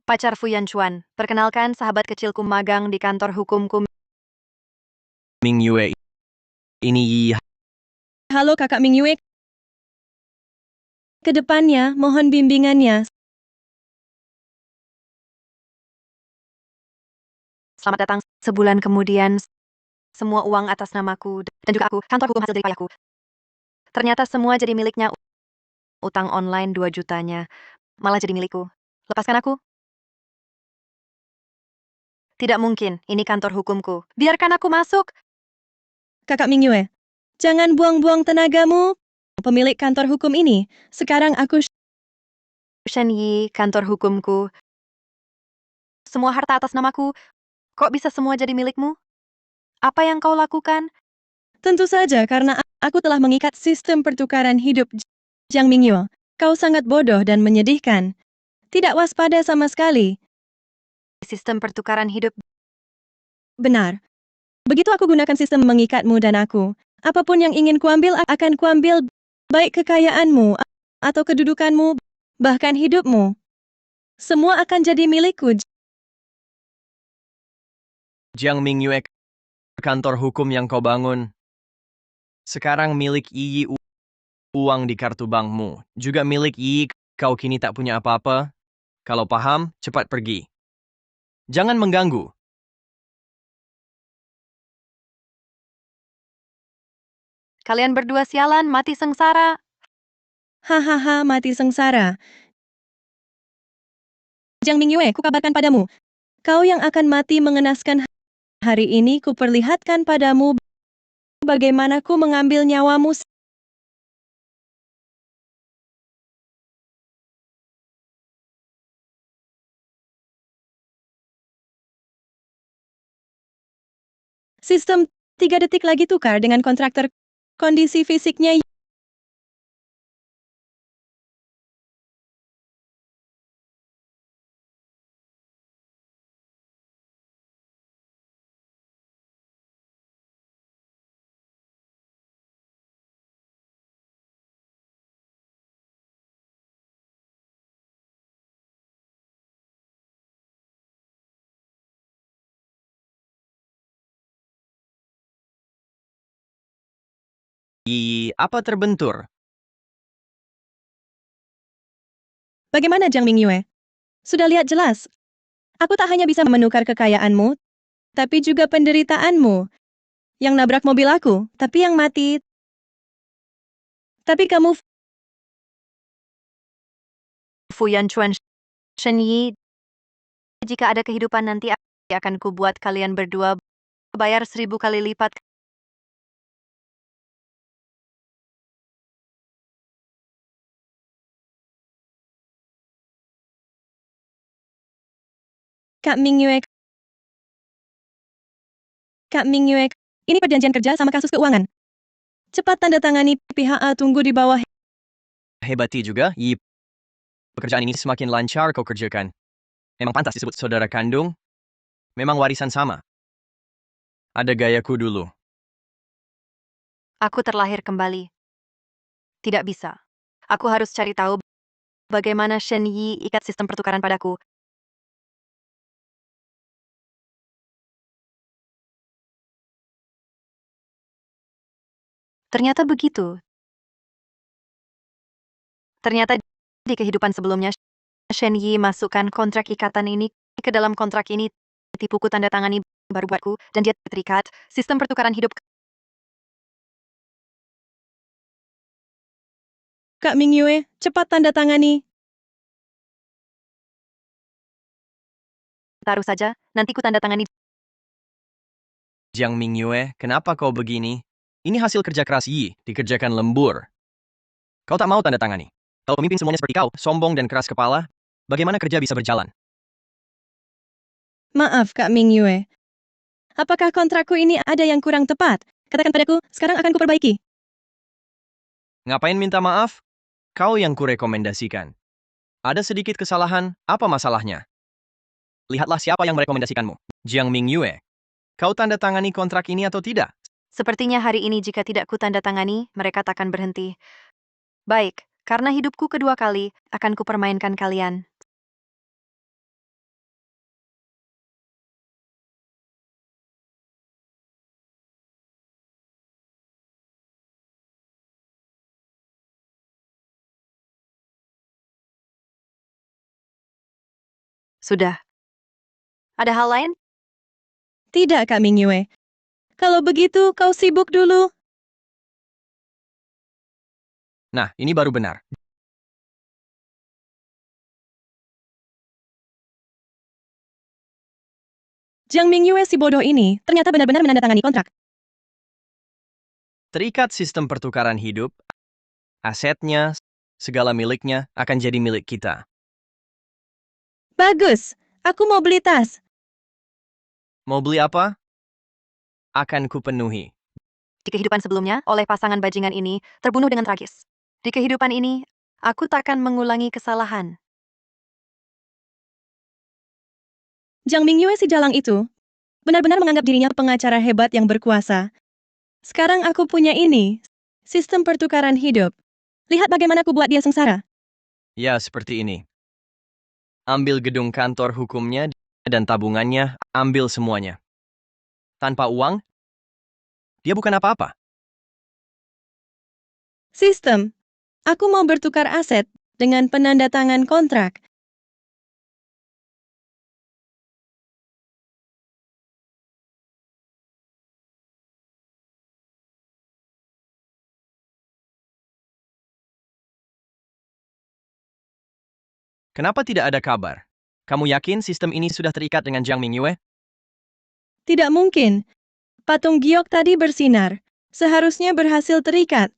Pacar Fu Yanchuan, perkenalkan sahabat kecilku magang di kantor hukumku. Ming Yue. Ini Yi. Halo Kakak Ming Yue. Kedepannya, mohon bimbingannya. Selamat datang. Sebulan kemudian, semua uang atas namaku dan juga aku, kantor hukum hasil dari payahku. Ternyata semua jadi miliknya. Utang online 2 jutanya, malah jadi milikku. Lepaskan aku. Tidak mungkin, ini kantor hukumku. Biarkan aku masuk. Kakak Ming Yue, jangan buang-buang tenagamu. Pemilik kantor hukum ini, sekarang aku Shen Yi, kantor hukumku. Semua harta atas namaku. Kok bisa semua jadi milikmu? Apa yang kau lakukan? tentu saja karena aku telah mengikat sistem pertukaran hidup. Jiang Ming Yue, kau sangat bodoh dan menyedihkan. Tidak waspada sama sekali. Sistem pertukaran hidup. Benar. Begitu aku gunakan sistem mengikatmu dan aku, apapun yang ingin kuambil akan kuambil, baik kekayaanmu atau kedudukanmu, bahkan hidupmu. Semua akan jadi milikku. Jiang Ming Yue. Kantor hukum yang kau bangun. Sekarang milik Yi. Uang di kartu bankmu. Juga milik Yi. Kau kini tak punya apa-apa. Kalau paham, cepat pergi. Jangan mengganggu. Kalian berdua sialan, mati sengsara. Hahaha, mati sengsara. Jiang Ming Yue, kukabarkan padamu. Kau yang akan mati mengenaskan. Hari ini kuperlihatkan padamu bagaimana ku mengambil nyawamu. Sistem 3 detik lagi tukar dengan kontraktor. Kondisi fisiknya Yi, apa terbentur? bagaimana Jiang Ming Yue? Sudah lihat jelas. Aku tak hanya bisa menukar kekayaanmu, tapi juga penderitaanmu. Yang nabrak mobil aku, tapi yang mati. Tapi kamu Fu Yanchuan, Shen Yi. Jika ada kehidupan nanti akan kubuat kalian berdua bayar 1000 kali lipat. Kak Ming Yue. Kak Ming Yue, ini perjanjian kerja sama kasus keuangan. Cepat tanda tangani, pihak A tunggu di bawah. Hebati juga, Yi. Pekerjaan ini semakin lancar kau kerjakan. Memang pantas disebut saudara kandung. Memang warisan sama. Ada gayaku dulu. Aku terlahir kembali. Tidak bisa. Aku harus cari tahu bagaimana Shen Yi ikat sistem pertukaran padaku. Ternyata begitu. Ternyata di kehidupan sebelumnya, Shen Yi masukkan kontrak ikatan ini ke dalam kontrak ini. Tipuku tanda tangani baru buatku, dan dia terikat. Sistem pertukaran hidup. Kak Ming Yue, cepat tanda tangani. Taruh saja, nanti ku tanda tangani. Jiang Ming Yue, kenapa kau begini? Ini hasil kerja keras Yi, dikerjakan lembur. Kau tak mau tanda tangani. Kalau pemimpin semuanya seperti kau, sombong dan keras kepala, bagaimana kerja bisa berjalan? Maaf Kak Ming Yue. Apakah kontrakku ini ada yang kurang tepat? Katakan padaku, sekarang akan kuperbaiki. Ngapain minta maaf? Kau yang kurekomendasikan. Ada sedikit kesalahan, apa masalahnya? Lihatlah siapa yang merekomendasikanmu. Jiang Ming Yue. Kau tanda tangani kontrak ini atau tidak? Sepertinya hari ini jika tidak ku tanda tangani, mereka takkan berhenti. Baik, karena hidupku kedua kali, akan kupermainkan kalian. Sudah. Ada hal lain? Tidak, Kak Mingyue. Kalau begitu, kau sibuk dulu. Nah, ini baru benar. Jiang Mingyue si bodoh ini ternyata benar-benar menandatangani kontrak. Terikat sistem pertukaran hidup, asetnya, segala miliknya akan jadi milik kita. Bagus, aku mau beli tas. Mau beli apa? Akan kupenuhi. Di kehidupan sebelumnya, oleh pasangan bajingan ini, terbunuh dengan tragis. Di kehidupan ini, aku takkan mengulangi kesalahan. Jiang Mingyue si jalang itu benar-benar menganggap dirinya pengacara hebat yang berkuasa. Sekarang aku punya ini, sistem pertukaran hidup. Lihat bagaimana aku buat dia sengsara. Ya, seperti ini. Ambil gedung kantor hukumnya dan tabungannya, ambil semuanya. Tanpa uang, dia bukan apa-apa. Sistem. Aku mau bertukar aset dengan penandatangan kontrak. Kenapa tidak ada kabar? Kamu yakin sistem ini sudah terikat dengan Jiang Mingyue? Tidak mungkin. Patung giok tadi bersinar. Seharusnya berhasil terikat.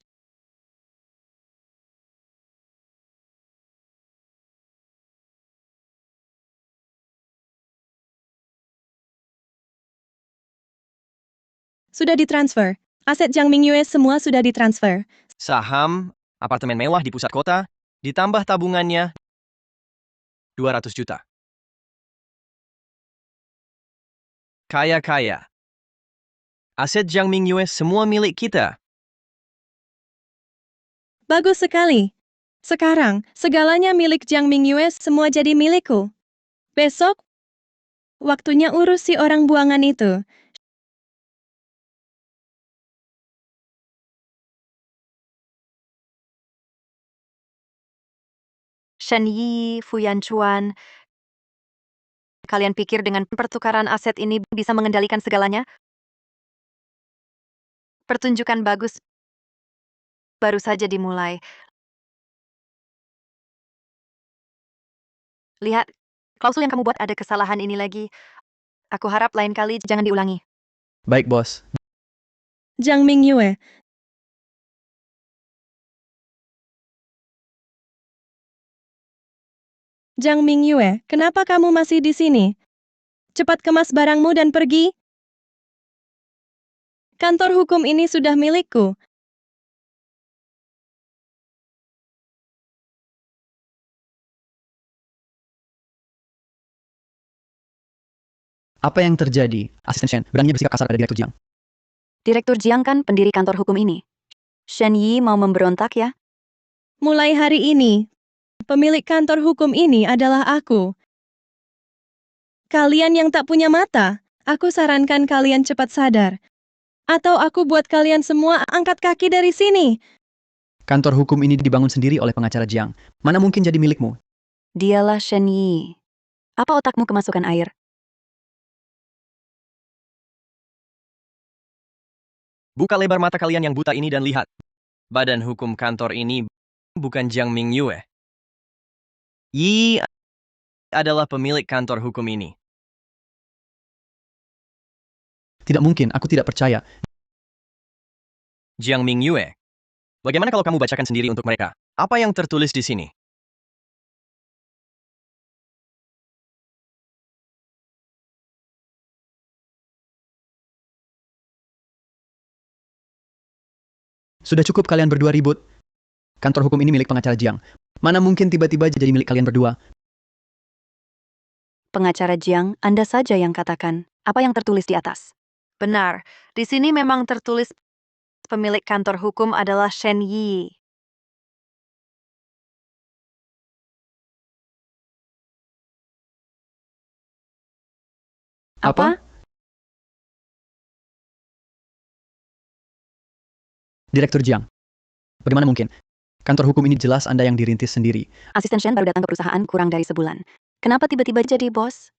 Sudah ditransfer. Aset Jiang Mingyue semua sudah ditransfer. Saham, apartemen mewah di pusat kota, ditambah tabungannya 200 juta. Kaya-kaya. Aset Jiang Mingyue semua milik kita. Bagus sekali. Sekarang, segalanya milik Jiang Mingyue semua jadi milikku. Besok, waktunya urus si orang buangan itu. Shen Yi, Fu Yanchuan, kalian pikir dengan pertukaran aset ini bisa mengendalikan segalanya? Pertunjukan bagus baru saja dimulai. Lihat, klausul yang kamu buat ada kesalahan ini lagi. Aku harap lain kali jangan diulangi. Baik, bos. Jiang Mingyue. Jiang Mingyue, kenapa kamu masih di sini? Cepat kemas barangmu dan pergi. Kantor hukum ini sudah milikku. Apa yang terjadi? Asisten Shen berani bersikap kasar pada Direktur Jiang. Direktur Jiang kan pendiri kantor hukum ini. Shen Yi mau memberontak ya? Mulai hari ini, pemilik kantor hukum ini adalah aku. Kalian yang tak punya mata, aku sarankan kalian cepat sadar. Atau aku buat kalian semua angkat kaki dari sini. Kantor hukum ini dibangun sendiri oleh pengacara Jiang. Mana mungkin jadi milikmu? Dialah Shen Yi. Apa otakmu kemasukan air? Buka lebar mata kalian yang buta ini dan lihat. Badan hukum kantor ini bukan Jiang Mingyue. Yi adalah pemilik kantor hukum ini. Tidak mungkin, aku tidak percaya. Jiang Mingyue. Bagaimana kalau kamu bacakan sendiri untuk mereka? Apa yang tertulis di sini? Sudah cukup kalian berdua ribut. Kantor hukum ini milik pengacara Jiang. Mana mungkin tiba-tiba jadi milik kalian berdua? Pengacara Jiang, Anda saja yang katakan. Apa yang tertulis di atas? Benar, di sini memang tertulis pemilik kantor hukum adalah Shen Yi. Apa? Direktur Jiang. Bagaimana mungkin? Kantor hukum ini jelas Anda yang dirintis sendiri. Asisten Shen baru datang ke perusahaan kurang dari sebulan. Kenapa tiba-tiba jadi bos?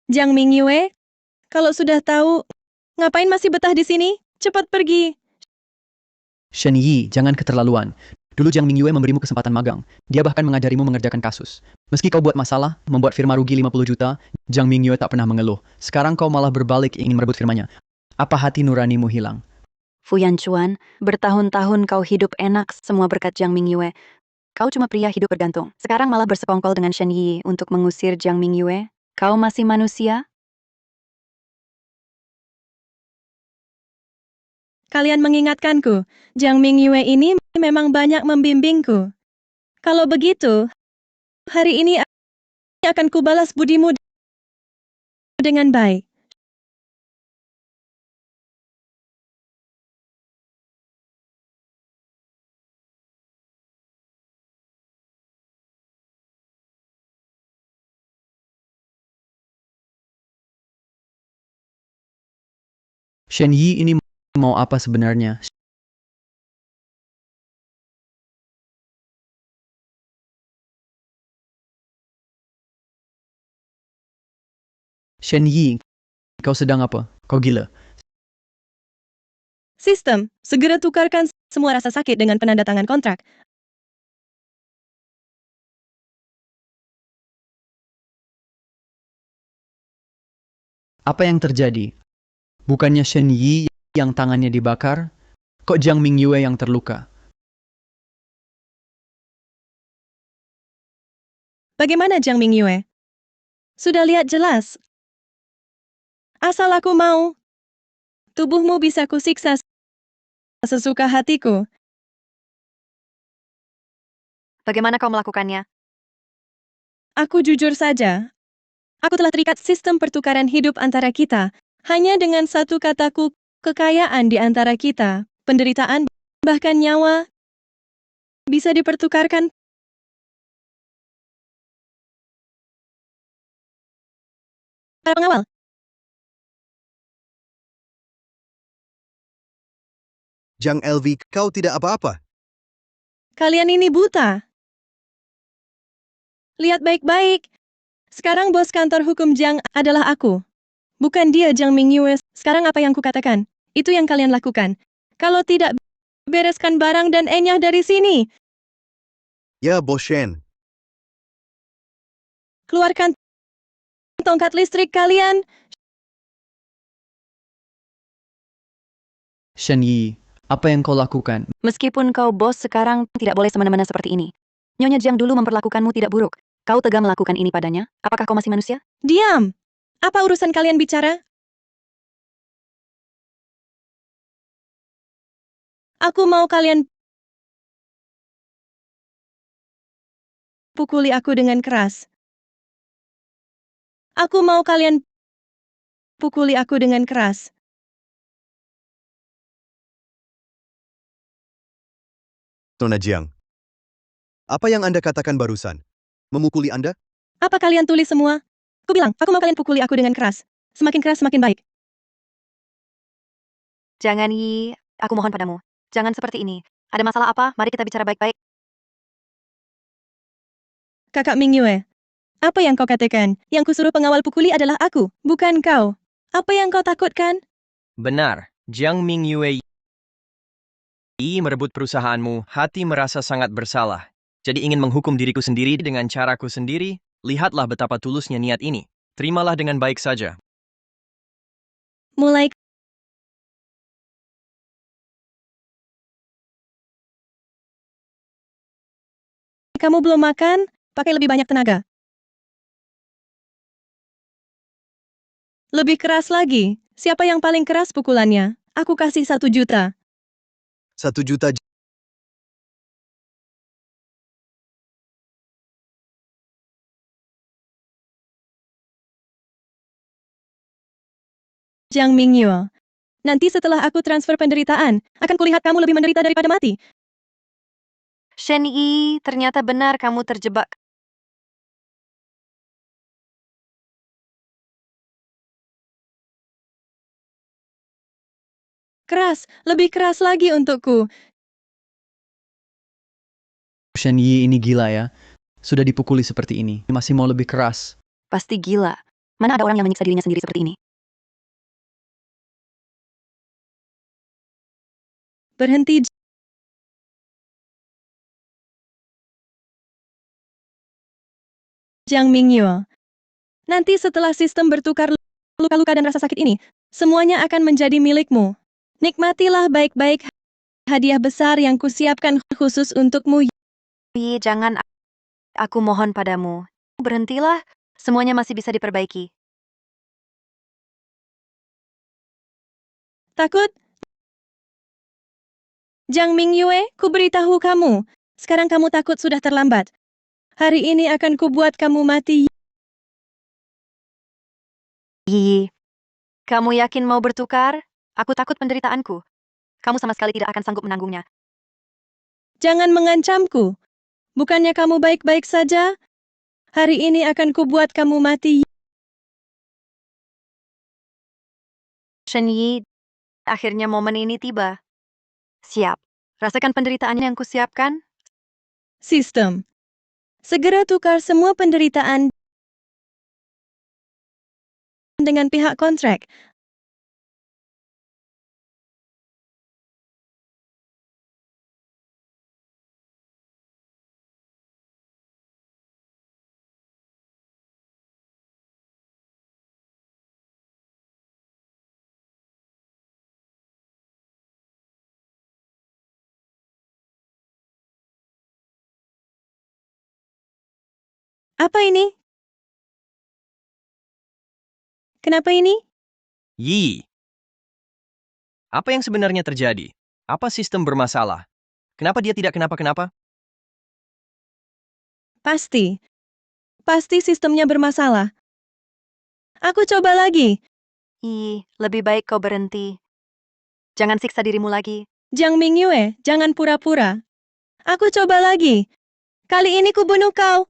Jiang Mingyue, kalau sudah tahu, ngapain masih betah di sini? Cepat pergi. Shen Yi, jangan keterlaluan. Dulu Jiang Mingyue memberimu kesempatan magang. Dia bahkan mengajarimu mengerjakan kasus. Meski kau buat masalah, membuat firma rugi 50 juta, Jiang Mingyue tak pernah mengeluh. Sekarang kau malah berbalik ingin merebut firmanya. Apa hati nuranimu hilang? Fu Yanchuan, bertahun-tahun kau hidup enak semua berkat Jiang Mingyue. Kau cuma pria hidup bergantung. Sekarang malah bersekongkol dengan Shen Yi untuk mengusir Jiang Mingyue. Kau masih manusia? Kalian mengingatkanku, Jiang Mingyue ini memang banyak membimbingku. Kalau begitu, hari ini akan kubalas budimu dengan baik. Shen Yi ini mau apa sebenarnya? Shen Yi, kau sedang apa? Kau gila? Sistem, segera tukarkan semua rasa sakit dengan penandatangan kontrak. Apa yang terjadi? Bukannya Shen Yi yang tangannya dibakar? Kok Jiang Mingyue yang terluka? Bagaimana Jiang Mingyue? Sudah lihat jelas. Asal aku mau, tubuhmu bisa kusiksa sesuka hatiku. Bagaimana kau melakukannya? Aku jujur saja. Aku telah terikat sistem pertukaran hidup antara kita. Hanya dengan satu kataku, kekayaan di antara kita, penderitaan, bahkan nyawa, bisa dipertukarkan. Para pengawal, Jiang LV, kau tidak apa-apa. kalian ini buta. Lihat baik-baik. Sekarang bos kantor hukum Jiang adalah aku. Bukan dia Jiang Mingyue. Sekarang apa yang kukatakan? Itu yang kalian lakukan. Kalau tidak, bereskan barang dan enyah dari sini. Ya, Bos Shen. Keluarkan tongkat listrik kalian. Shen Yi, apa yang kau lakukan? Meskipun kau bos sekarang tidak boleh semena-mena seperti ini. Nyonya Jiang dulu memperlakukanmu tidak buruk. Kau tega melakukan ini padanya? Apakah kau masih manusia? Diam. Apa urusan kalian bicara? Aku mau kalian pukuli aku dengan keras. Aku mau kalian pukuli aku dengan keras. Nona Jiang. Apa yang Anda katakan barusan? Memukuli Anda? Apa kalian tulis semua? Aku bilang, aku mau kalian pukuli aku dengan keras. Semakin keras, semakin baik. Jangan Yi, aku mohon padamu. Jangan seperti ini. Ada masalah apa? Mari kita bicara baik-baik. Kakak Mingyue, apa yang kau katakan? Yang kusuruh pengawal pukuli adalah aku, bukan kau. Apa yang kau takutkan? Benar, Jiang Mingyue Yi merebut perusahaanmu, hati merasa sangat bersalah. Jadi ingin menghukum diriku sendiri dengan caraku sendiri? Lihatlah betapa tulusnya niat ini. Terimalah dengan baik saja. Mulai kamu belum makan, pakai lebih banyak tenaga. Lebih keras lagi. Siapa yang paling keras pukulannya? Aku kasih 1 juta. 1 juta. Jiang Mingyue. Nanti setelah aku transfer penderitaan, akan kulihat kamu lebih menderita daripada mati. Shen Yi, ternyata benar kamu terjebak. Keras, lebih keras lagi untukku. Shen Yi ini gila ya. Sudah dipukuli seperti ini, masih mau lebih keras. Pasti gila. Mana ada orang yang menyiksa dirinya sendiri seperti ini? Berhenti. Jiang Mingyue. Nanti setelah sistem bertukar luka-luka dan rasa sakit ini, semuanya akan menjadi milikmu. Nikmatilah baik-baik hadiah besar yang kusiapkan khusus untukmu. Yi, jangan. Aku mohon padamu. Berhentilah. Semuanya masih bisa diperbaiki. Takut? Jiang Mingyue, ku beritahu kamu. Sekarang kamu takut sudah terlambat. Hari ini akan kubuat kamu mati. Yi, kamu yakin mau bertukar? Aku takut penderitaanku. Kamu sama sekali tidak akan sanggup menanggungnya. Jangan mengancamku. Bukannya kamu baik-baik saja? Hari ini akan kubuat kamu mati. Shen Yi, akhirnya momen ini tiba. Siap. Rasakan penderitaan yang kusiapkan. Sistem. Segera tukar semua penderitaan dengan pihak kontrak. Apa ini? Kenapa ini? Yi. Apa yang sebenarnya terjadi? Apa sistem bermasalah? Kenapa dia tidak kenapa-kenapa? Pasti. Pasti sistemnya bermasalah. Aku coba lagi. Yi, lebih baik kau berhenti. Jangan siksa dirimu lagi. Jiang Mingyue, jangan pura-pura. Aku coba lagi. Kali ini ku bunuh kau.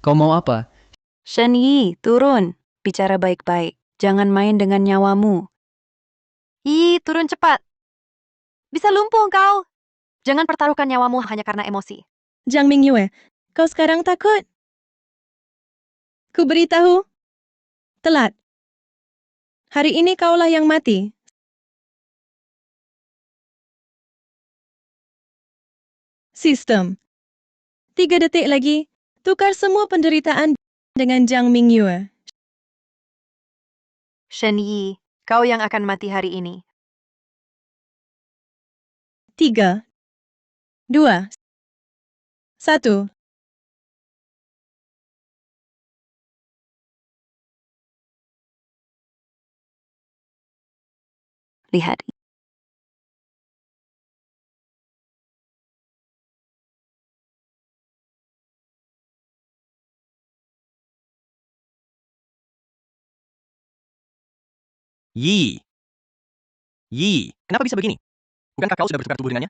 Kau mau apa? Shen Yi, turun. Bicara baik-baik. Jangan main dengan nyawamu. Yi, turun cepat. Bisa lumpuh kau. Jangan pertaruhkan nyawamu hanya karena emosi. Jiang Mingyue, kau sekarang takut? Ku beritahu. Telat. Hari ini kaulah yang mati. Sistem. 3 detik lagi, tukar semua penderitaan dengan Jiang Mingyue. Shen Yi, kau yang akan mati hari ini. 3, 2, 1. Lihat. Yi. Yi, kenapa bisa begini? Bukankah kau sudah bertukar tubuh dengannya?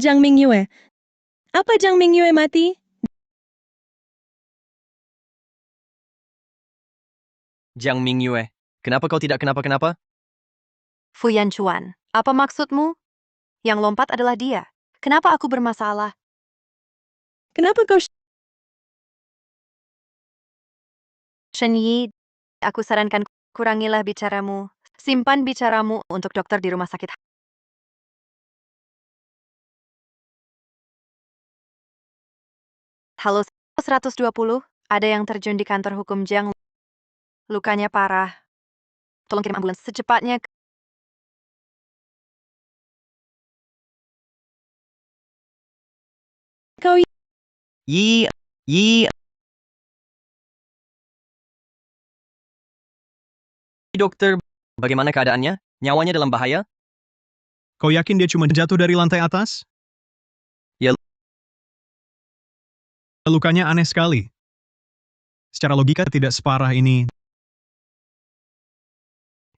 Jiang Mingyue. Apa Jiang Mingyue mati? Jiang Mingyue, kenapa kau tidak kenapa-kenapa? Fu Yanchuan, apa maksudmu? Yang lompat adalah dia. Kenapa aku bermasalah? Kenapa kau... Shen Yi, aku sarankan kurangilah bicaramu. Simpan bicaramu untuk dokter di rumah sakit. Halo 120, ada yang terjun di kantor hukum Jiang. Lukanya parah. Tolong kirim ambulans secepatnya. Kau... Yi. Yi. Dokter, bagaimana keadaannya? Nyawanya dalam bahaya? Kau yakin dia cuma jatuh dari lantai atas? Ya. Lukanya aneh sekali. Secara logika tidak separah ini,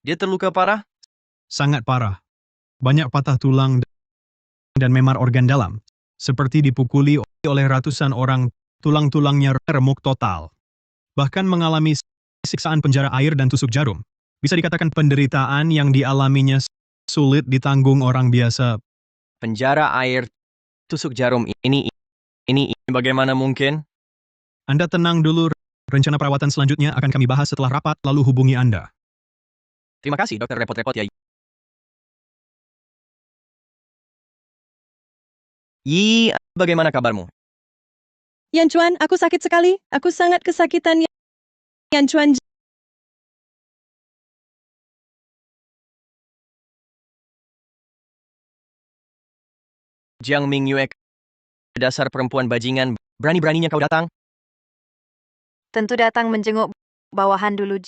Dia terluka parah? sangat parah. Banyak patah tulang dan memar organ dalam. Seperti dipukuli oleh ratusan orang, tulang-tulangnya remuk total. Bahkan mengalami siksaan penjara air dan tusuk jarum. Bisa dikatakan penderitaan yang dialaminya sulit ditanggung orang biasa. Penjara air, tusuk jarum ini bagaimana mungkin? Anda tenang dulu. Rencana perawatan selanjutnya akan kami bahas setelah rapat, lalu hubungi Anda. Terima kasih dokter repot-repot ya. Yi, bagaimana kabarmu? Yan Chuan, aku sakit sekali. Aku sangat kesakitan, Yan Chuan. Jiang Mingyue, dasar perempuan bajingan, berani-beraninya kau datang? Tentu datang menjenguk bawahan dulu.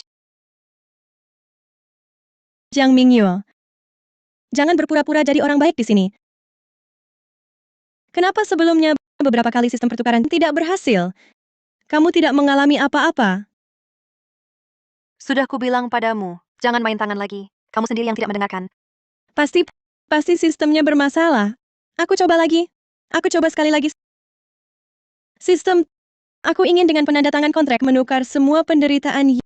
Jiang Mingyue. Jangan berpura-pura jadi orang baik di sini. Kenapa sebelumnya beberapa kali sistem pertukaran tidak berhasil? Kamu tidak mengalami apa-apa. Sudah kubilang padamu, jangan main tangan lagi. Kamu sendiri yang tidak mendengarkan. Pasti sistemnya bermasalah. Aku coba lagi. Aku coba sekali lagi. Sistem. Aku ingin dengan penandatangan kontrak menukar semua penderitaan.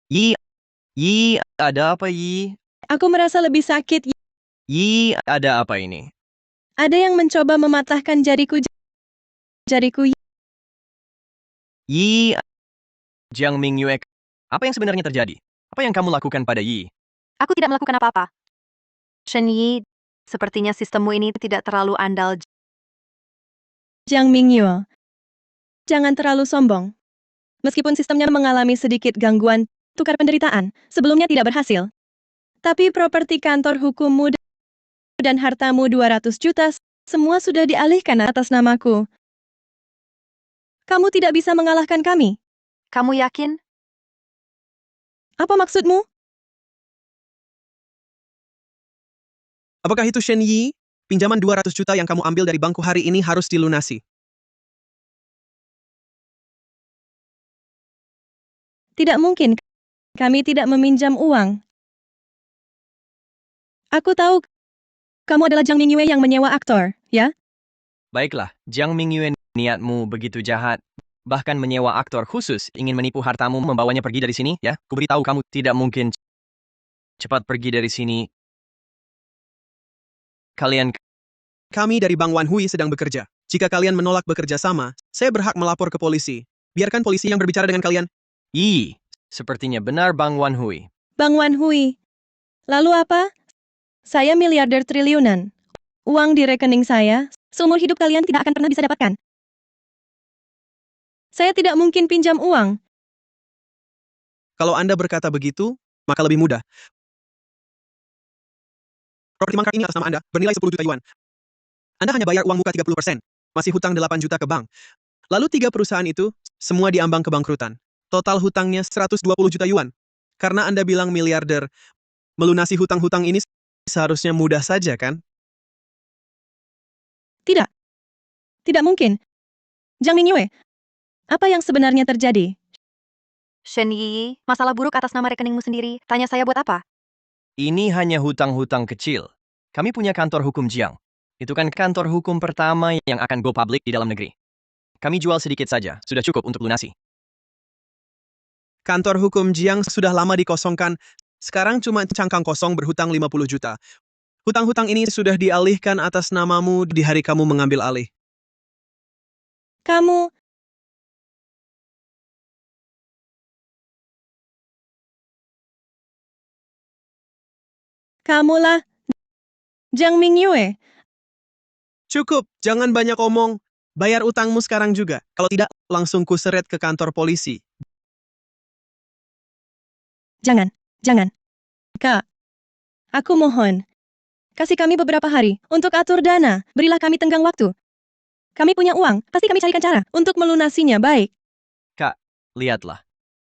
Yi, ada apa Yi? Aku merasa lebih sakit. Yi, ada apa ini? Ada yang mencoba mematahkan jariku. Yi, Jiang Mingyue, apa yang sebenarnya terjadi? Apa yang kamu lakukan pada Yi? Aku tidak melakukan apa-apa. Shen Yi, sepertinya sistemmu ini tidak terlalu andal. Jiang Mingyue. Jangan terlalu sombong. Meskipun sistemnya mengalami sedikit gangguan, tukar penderitaan, sebelumnya tidak berhasil. Tapi properti kantor hukummu dan hartamu 200 juta, semua sudah dialihkan atas namaku. Kamu tidak bisa mengalahkan kami. Kamu yakin? Apa maksudmu? Apakah itu Shen Yi? Pinjaman 200 juta yang kamu ambil dari bangku hari ini harus dilunasi. Tidak mungkin. Kami tidak meminjam uang. Aku tahu kamu adalah Jiang Mingyue yang menyewa aktor, ya? Baiklah, Jiang Mingyue, niatmu begitu jahat. Bahkan menyewa aktor khusus ingin menipu hartamu membawanya pergi dari sini, ya? Kuberitahu kamu tidak mungkin cepat pergi dari sini. Kalian Kami dari Bang Wan Hui sedang bekerja. Jika kalian menolak bekerja sama, saya berhak melapor ke polisi. Biarkan polisi yang berbicara dengan kalian. Yi, sepertinya benar Bang Wan Hui. Bang Wan Hui. Lalu apa? Saya miliarder triliunan. Uang di rekening saya, seumur hidup kalian tidak akan pernah bisa dapatkan. Saya tidak mungkin pinjam uang. Kalau Anda berkata begitu, maka lebih mudah. Properti mangkrak ini atas nama Anda, bernilai 10 juta yuan. Anda hanya bayar uang muka 30%. Masih hutang 8 juta ke bank. Lalu 3 perusahaan itu, semua diambang kebangkrutan. Total hutangnya 120 juta yuan. Karena Anda bilang miliarder, melunasi hutang-hutang ini seharusnya mudah saja, kan? Tidak. Tidak mungkin. Jiang Mingyue, apa yang sebenarnya terjadi? Shen Yi, masalah buruk atas nama rekeningmu sendiri. Tanya saya buat apa? Ini hanya hutang-hutang kecil. Kami punya kantor hukum Jiang. Itu kan kantor hukum pertama yang akan go public di dalam negeri. Kami jual sedikit saja, sudah cukup untuk lunasi. Kantor hukum Jiang sudah lama dikosongkan. Sekarang cuma cangkang kosong berhutang 50 juta. Hutang-hutang ini sudah dialihkan atas namamu di hari kamu mengambil alih. Kamulah Jiang Mingyue. Cukup, jangan banyak omong. Bayar utangmu sekarang juga. Kalau tidak, langsung kuseret ke kantor polisi. Jangan. Kak, aku mohon. Kasih kami beberapa hari untuk atur dana. Berilah kami tenggang waktu. Kami punya uang, pasti kami carikan cara untuk melunasinya, baik. Kak, lihatlah.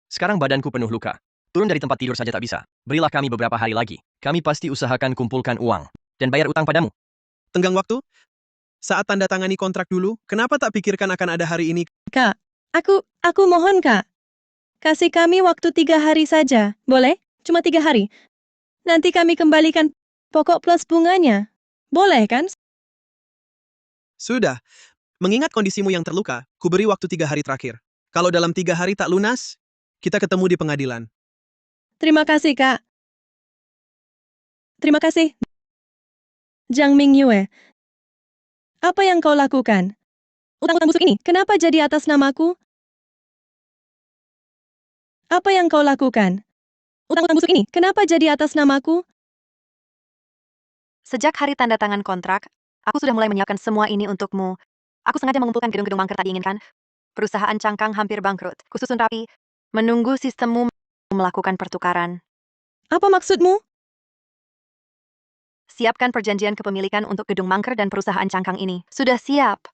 Sekarang badanku penuh luka. Turun dari tempat tidur saja tak bisa. Berilah kami beberapa hari lagi. Kami pasti usahakan kumpulkan uang dan bayar utang padamu. Tenggang waktu? Saat tanda tangani kontrak dulu, kenapa tak pikirkan akan ada hari ini? Kak, aku mohon, Kak. Kasih kami waktu 3 hari saja, boleh? Cuma 3 hari. Nanti kami kembalikan pokok plus bunganya. Boleh kan? Sudah. Mengingat kondisimu yang terluka, kuberi waktu 3 hari terakhir. Kalau dalam 3 hari tak lunas, kita ketemu di pengadilan. Terima kasih, Kak. Terima kasih. Jiang Mingyue, apa yang kau lakukan? Utang-utang busuk ini, kenapa jadi atas namaku? Apa yang kau lakukan? Utang-utang busuk ini, kenapa jadi atas namaku? Sejak hari tanda tangan kontrak, aku sudah mulai menyiapkan semua ini untukmu. Aku sengaja mengumpulkan gedung-gedung mangker tak diinginkan. Perusahaan cangkang hampir bangkrut. Kususun rapi, menunggu sistemmu melakukan pertukaran. Apa maksudmu? Siapkan perjanjian kepemilikan untuk gedung mangker dan perusahaan cangkang ini. Sudah siap.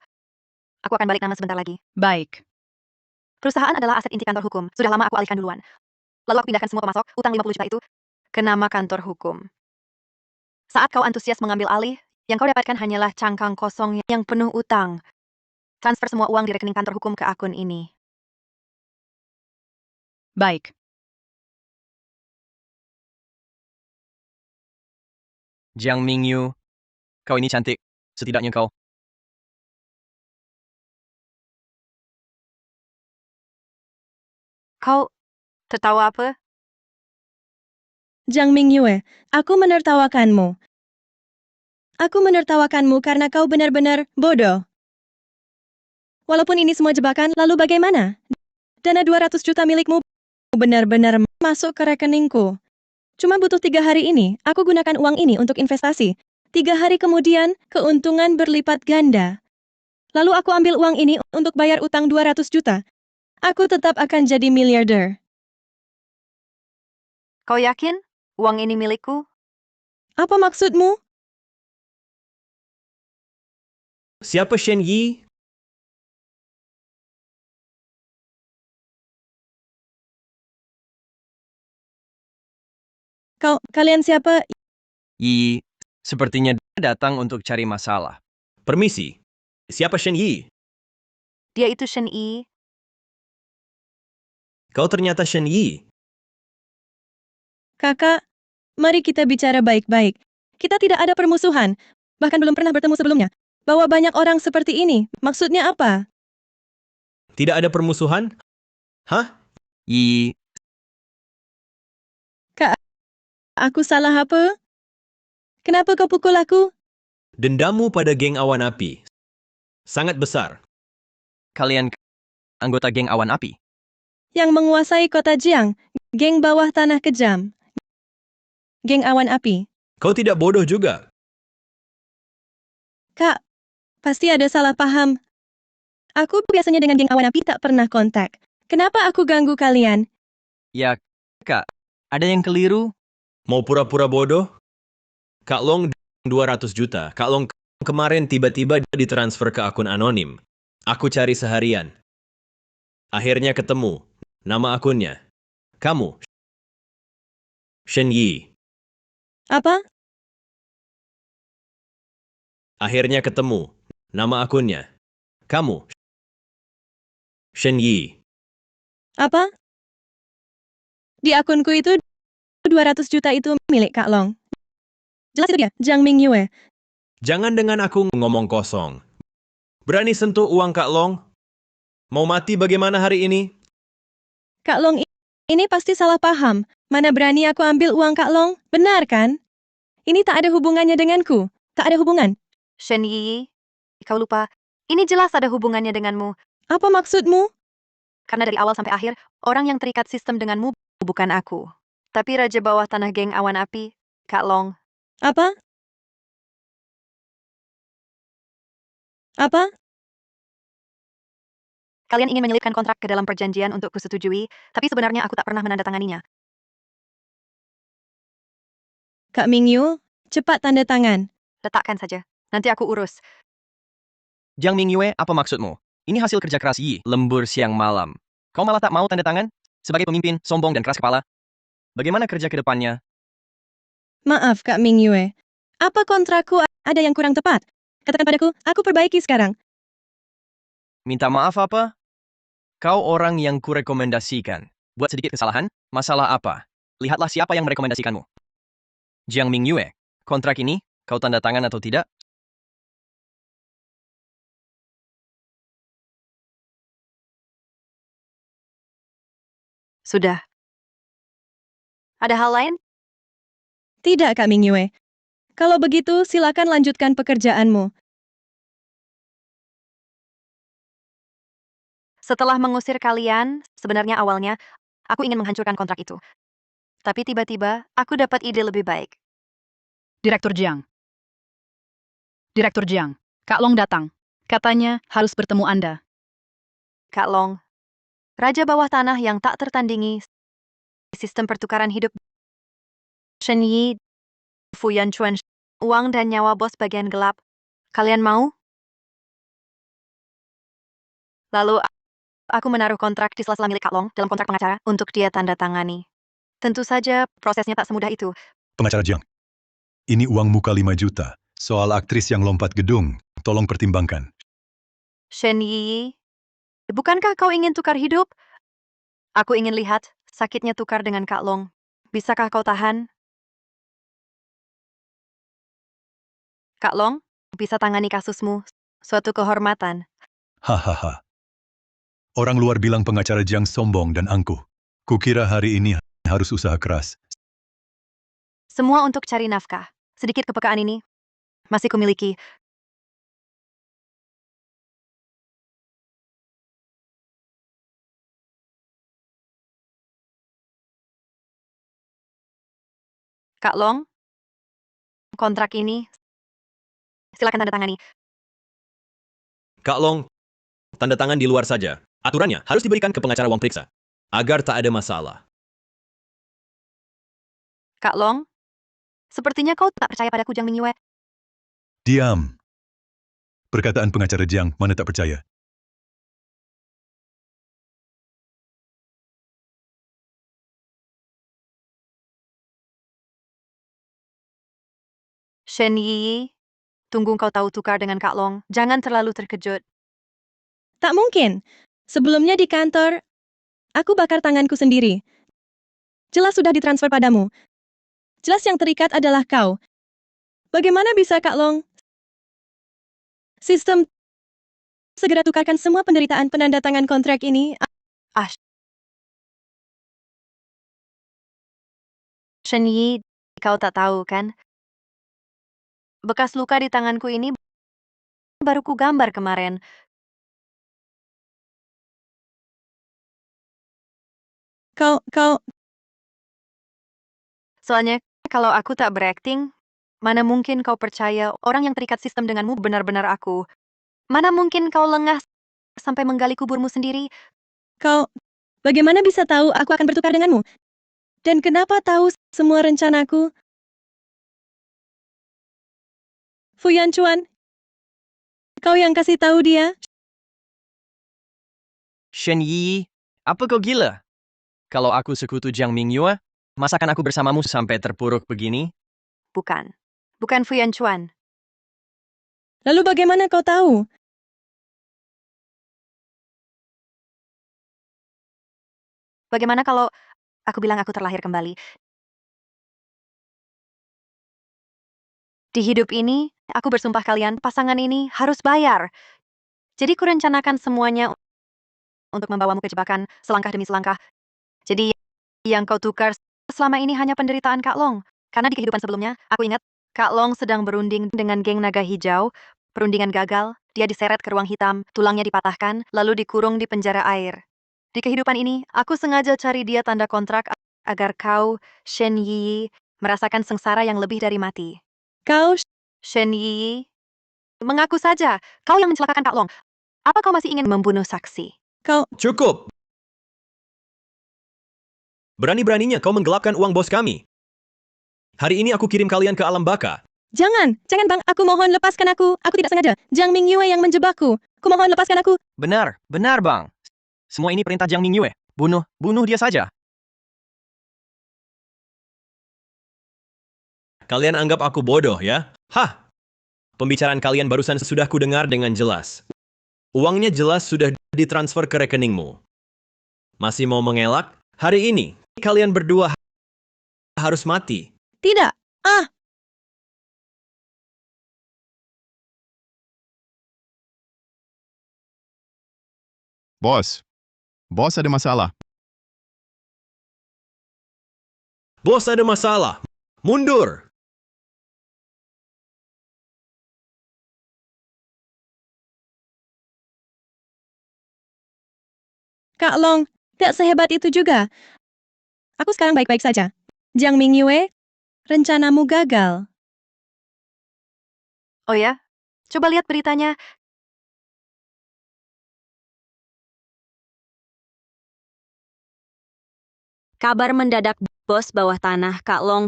Aku akan balik nama sebentar lagi. Baik. Perusahaan adalah aset inti kantor hukum. Sudah lama aku alihkan duluan. Lalu aku pindahkan semua pemasok, utang 50 juta itu, ke nama kantor hukum. Saat kau antusias mengambil alih, yang kau dapatkan hanyalah cangkang kosong yang penuh utang. Transfer semua uang di rekening kantor hukum ke akun ini. Baik. Jiang Mingyu, kau ini cantik. Setidaknya kau. Kau tertawa apa? Jiang Mingyue, aku menertawakanmu. Aku menertawakanmu karena kau benar-benar bodoh. Walaupun ini semua jebakan, lalu bagaimana? Dana 200 juta milikmu benar-benar masuk ke rekeningku. Cuma butuh 3 hari ini, aku gunakan uang ini untuk investasi. 3 hari kemudian, keuntungan berlipat ganda. Lalu aku ambil uang ini untuk bayar utang 200 juta. Aku tetap akan jadi miliarder. Kau yakin uang ini milikku? Apa maksudmu? Siapa Shen Yi? Kalian siapa? Yi, sepertinya datang untuk cari masalah. Permisi, siapa Shen Yi? Dia itu Shen Yi. Kau ternyata Shen Yi. Kakak, mari kita bicara baik-baik. Kita tidak ada permusuhan, bahkan belum pernah bertemu sebelumnya. Bawa banyak orang seperti ini, maksudnya apa? Tidak ada permusuhan? Hah? Yi, Aku salah apa? Kenapa kau pukul aku? dendamu pada geng awan api. Sangat besar. Kalian anggota geng awan api? Yang menguasai kota Jiang, geng bawah tanah kejam. Geng awan api. Kau tidak bodoh juga. Kak, pasti ada salah paham. Aku biasanya dengan geng awan api tak pernah kontak. Kenapa aku ganggu kalian? Ya, Kak. Ada yang keliru? Mau pura-pura bodoh? Kak Long 200 juta. Kak Long kemarin tiba-tiba ditransfer ke akun anonim. Aku cari seharian. Akhirnya ketemu. Nama akunnya. Kamu. Shen Yi. Apa? Akhirnya ketemu. Nama akunnya. Kamu. Shen Yi. Apa? Di akunku itu 200 juta itu milik Kak Long. Jelas itu dia, Jiang Mingyue. Jangan dengan aku ngomong kosong. Berani sentuh uang Kak Long? Mau mati bagaimana hari ini? Kak Long ini pasti salah paham. Mana berani aku ambil uang Kak Long? Benar kan? Ini tak ada hubungannya denganku. Tak ada hubungan. Shen Yi. Kau lupa. Ini jelas ada hubungannya denganmu. Apa maksudmu? Karena dari awal sampai akhir, orang yang terikat sistem denganmu bukan aku. Tapi Raja Bawah Tanah Geng Awan Api, Kak Long. Apa? Apa? Kalian ingin menyelipkan kontrak ke dalam perjanjian untuk kusetujui, tapi sebenarnya aku tak pernah menandatanganinya. Kak Mingyu, cepat tanda tangan. Letakkan saja. Nanti aku urus. Jiang Mingyue, apa maksudmu? Ini hasil kerja keras Yi, lembur siang malam. Kau malah tak mau tanda tangan? Sebagai pemimpin, sombong dan keras kepala. Bagaimana kerja ke depannya? Maaf Kak Mingyue. Apa kontrakku ada yang kurang tepat? Katakan padaku, aku perbaiki sekarang. Minta maaf apa? Kau orang yang kurekomendasikan. Buat sedikit kesalahan? Masalah apa? Lihatlah siapa yang merekomendasikanmu. Jiang Mingyue, kontrak ini, kau tanda tangan atau tidak? Sudah. Ada hal lain? Tidak, Kak Mingyue. Kalau begitu, silakan lanjutkan pekerjaanmu. Setelah mengusir kalian, sebenarnya awalnya aku ingin menghancurkan kontrak itu. Tapi tiba-tiba aku dapat ide lebih baik. Direktur Jiang. Direktur Jiang, Kak Long datang. Katanya harus bertemu Anda. Kak Long, raja bawah tanah yang tak tertandingi, sistem pertukaran hidup Shen Yi, Fu Yanchuan, uang dan nyawa bos bagian gelap. Kalian mau? Lalu aku menaruh kontrak di sela-sela milik Kak Long dalam kontrak pengacara untuk dia tanda tangani. Tentu saja prosesnya tak semudah itu. Pengacara Jiang, ini uang muka 5 juta. Soal aktris yang lompat gedung, tolong pertimbangkan. Shen Yi, bukankah kau ingin tukar hidup? Aku ingin lihat sakitnya tukar dengan Kak Long. Bisakah kau tahan? Kak Long, bisa tangani kasusmu. Suatu kehormatan. Hahaha. Orang luar bilang pengacara Jiang sombong dan angkuh. Kukira hari ini harus usaha keras. Semua untuk cari nafkah. Sedikit kepekaan ini masih kumiliki. Kak Long, kontrak ini silakan tanda tangani. Kak Long, tanda tangan di luar saja. Aturannya harus diberikan ke pengacara uang periksa, agar tak ada masalah. Kak Long, sepertinya kau tak percaya padaku, Jiang Mingyue. Diam. Perkataan pengacara Jiang mana tak percaya. Shen Yi, tunggu kau tahu tukar dengan Kak Long. Jangan terlalu terkejut. Tak mungkin. Sebelumnya di kantor, aku bakar tanganku sendiri. Jelas sudah ditransfer padamu. Jelas yang terikat adalah kau. Bagaimana bisa Kak Long? Sistem segera tukarkan semua penderitaan penandatangan kontrak ini. Ah, Shen Yi, kau tak tahu kan? Bekas luka di tanganku ini baru ku gambar kemarin. Kau, Soalnya, kalau aku tak berakting, mana mungkin kau percaya orang yang terikat sistem denganmu benar-benar aku? Mana mungkin kau lengah sampai menggali kuburmu sendiri? bagaimana bisa tahu aku akan bertukar denganmu? Dan kenapa tahu semua rencanaku? Fu Yanchuan, kau yang kasih tahu dia? Shen Yi, apa kau gila? Kalau aku sekutu Jiang Mingyue, masakan aku bersamamu sampai terpuruk begini? Bukan. Bukan Fu Yanchuan. Lalu bagaimana kau tahu? Bagaimana kalau aku bilang aku terlahir kembali? Di hidup ini, aku bersumpah kalian, pasangan ini harus bayar. Jadi kurencanakan semuanya untuk membawamu ke jebakan selangkah demi selangkah. Jadi yang kau tukar selama ini hanya penderitaan Kak Long. Karena di kehidupan sebelumnya, aku ingat Kak Long sedang berunding dengan geng naga hijau. Perundingan gagal, dia diseret ke ruang hitam, tulangnya dipatahkan, lalu dikurung di penjara air. Di kehidupan ini, aku sengaja cari dia tanda kontrak agar kau, Shen Yi, merasakan sengsara yang lebih dari mati. Kau, Shen Yi, mengaku saja, kau yang mencelakakan Kak Long. Apa kau masih ingin membunuh saksi? Cukup! Berani-beraninya kau menggelapkan uang bos kami. Hari ini aku kirim kalian ke alam baka. jangan bang, aku mohon lepaskan aku tidak sengaja. Jiang Mingyue yang menjebakku. Kumohon lepaskan aku. Benar bang. Semua ini perintah Jiang Mingyue. Bunuh dia saja. Kalian anggap aku bodoh, ya? Hah! Pembicaraan kalian barusan sudah kudengar dengan jelas. Uangnya jelas sudah ditransfer ke rekeningmu. Masih mau mengelak? Hari ini, kalian berdua harus mati. Tidak. Bos, bos ada masalah. Bos ada masalah. Mundur! Kak Long, tidak sehebat itu juga. Aku sekarang baik-baik saja. Jiang Mingyue, rencanamu gagal. Oh ya? Coba lihat beritanya. Kabar mendadak bos bawah tanah Kak Long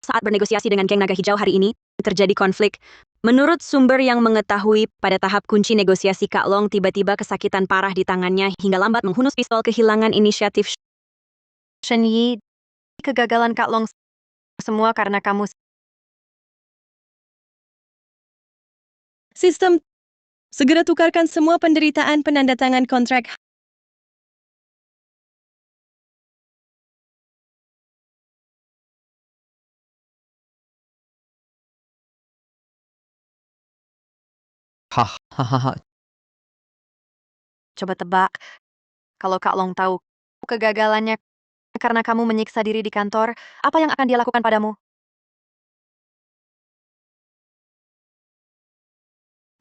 saat bernegosiasi dengan geng naga hijau hari ini terjadi konflik. Menurut sumber yang mengetahui, pada tahap kunci negosiasi Kak Long tiba-tiba kesakitan parah di tangannya hingga lambat menghunus pistol kehilangan inisiatif. Shen Yi, kegagalan Kak Long semua karena kamu. Sistem, segera tukarkan semua penderitaan penandatangan kontrak. Hahaha. Coba tebak, kalau Kak Long tahu kegagalannya karena kamu menyiksa diri di kantor, apa yang akan dia lakukan padamu?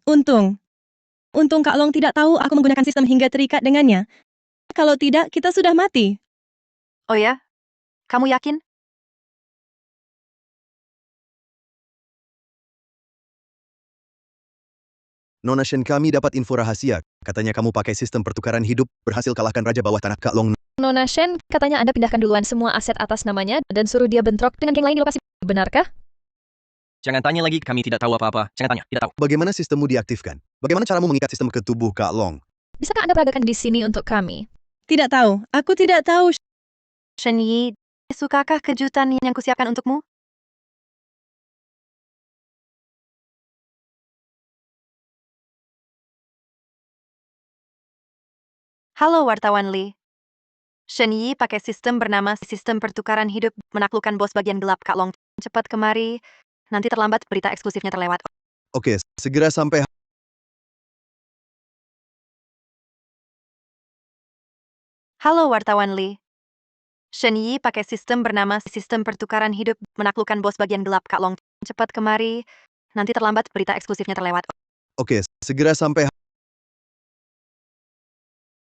Untung. Untung Kak Long tidak tahu aku menggunakan sistem hingga terikat dengannya. Kalau tidak, kita sudah mati. Oh ya? Kamu yakin? Nona Shen, kami dapat info rahasia. Katanya kamu pakai sistem pertukaran hidup, berhasil kalahkan Raja Bawah Tanah Kak Long. Nona Shen, katanya Anda pindahkan duluan semua aset atas namanya dan suruh dia bentrok dengan geng lain di lokasi. Benarkah? Jangan tanya lagi, kami tidak tahu apa-apa. Jangan tanya, tidak tahu. Bagaimana sistemmu diaktifkan? Bagaimana caramu mengikat sistem ke tubuh Kak Long? Bisakah Anda peragakan di sini untuk kami? Tidak tahu. Aku tidak tahu. Shen Yi, sukakah kejutan yang kusiapkan untukmu? Halo wartawan Li. Shen Yi pakai sistem bernama Sistem Pertukaran Hidup menaklukkan bos bagian gelap Kak Long. Cepat kemari, nanti terlambat berita eksklusifnya terlewat. Oke, segera sampai. Halo wartawan Li. Shen Yi pakai sistem bernama Sistem Pertukaran Hidup menaklukkan bos bagian gelap Kak Long. Cepat kemari, nanti terlambat berita eksklusifnya terlewat. Oke, segera sampai.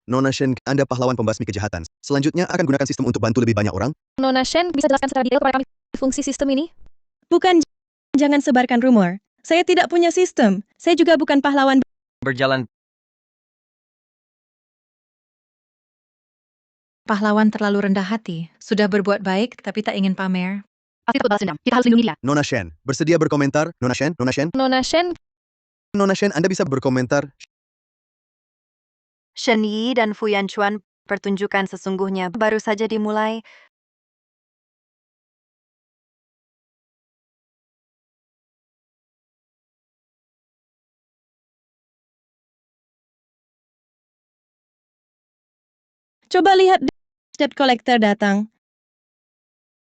Nona Shen, Anda pahlawan pembasmi kejahatan. Selanjutnya akan gunakan sistem untuk bantu lebih banyak orang. Nona Shen, bisa jelaskan secara detail kepada kami fungsi sistem ini? Bukan, jangan sebarkan rumor. Saya tidak punya sistem. Saya juga bukan pahlawan. Berjalan. Pahlawan terlalu rendah hati, sudah berbuat baik tapi tak ingin pamer. Pasti balas dendam. Kita harus lindungi dia. Nona Shen, bersedia berkomentar? Nona Shen, Nona Shen, Nona Shen, Nona Shen, Anda bisa berkomentar? Shen Yi dan Fu Yanchuan, pertunjukan sesungguhnya baru saja dimulai. Coba lihat debt collector datang.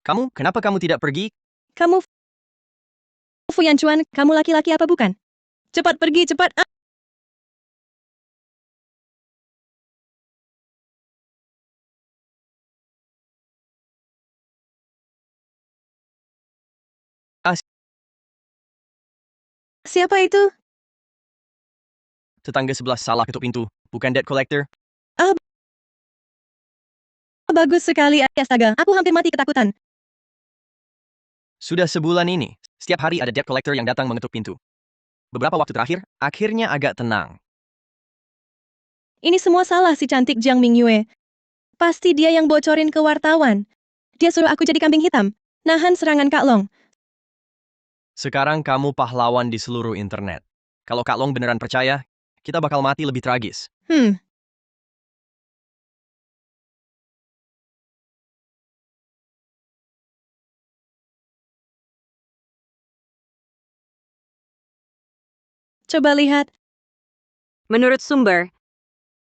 Kamu, kenapa kamu tidak pergi? Kamu Fu Yanchuan, kamu laki-laki apa bukan? Cepat pergi, cepat. Siapa itu? Tetangga sebelah salah ketuk pintu, bukan debt collector. Bagus sekali, astaga. Aku hampir mati ketakutan. Sudah sebulan ini, setiap hari ada debt collector yang datang mengetuk pintu. Beberapa waktu terakhir, akhirnya agak tenang. Ini semua salah si cantik Jiang Mingyue. Pasti dia yang bocorin ke wartawan. Dia suruh aku jadi kambing hitam. Nahan serangan Kak Long. Sekarang kamu pahlawan di seluruh internet. Kalau Kak Long beneran percaya, kita bakal mati lebih tragis. Coba lihat. Menurut sumber,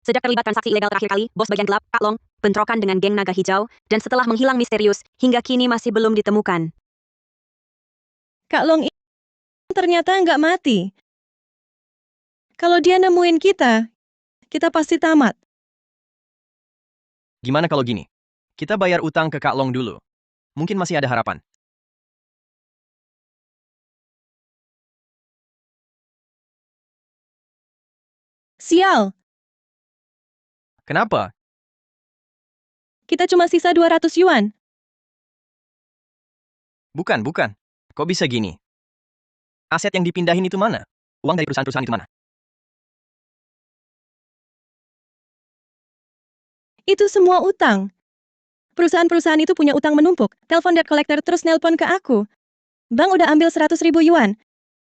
sejak terlibat transaksi ilegal terakhir kali, bos bagian gelap, Kak Long, bentrokan dengan geng naga hijau, dan setelah menghilang misterius, hingga kini masih belum ditemukan. Kak Long ini ternyata nggak mati. Kalau dia nemuin kita pasti tamat. Gimana kalau gini? Kita bayar utang ke Kak Long dulu. Mungkin masih ada harapan. Sial, Kenapa? kita cuma sisa 200 yuan. Bukan. Kok bisa gini? Aset yang dipindahin itu mana? Uang dari perusahaan-perusahaan itu mana? Itu semua utang. Perusahaan-perusahaan itu punya utang menumpuk. Telepon debt collector terus nelpon ke aku. Bank udah ambil 100.000 yuan.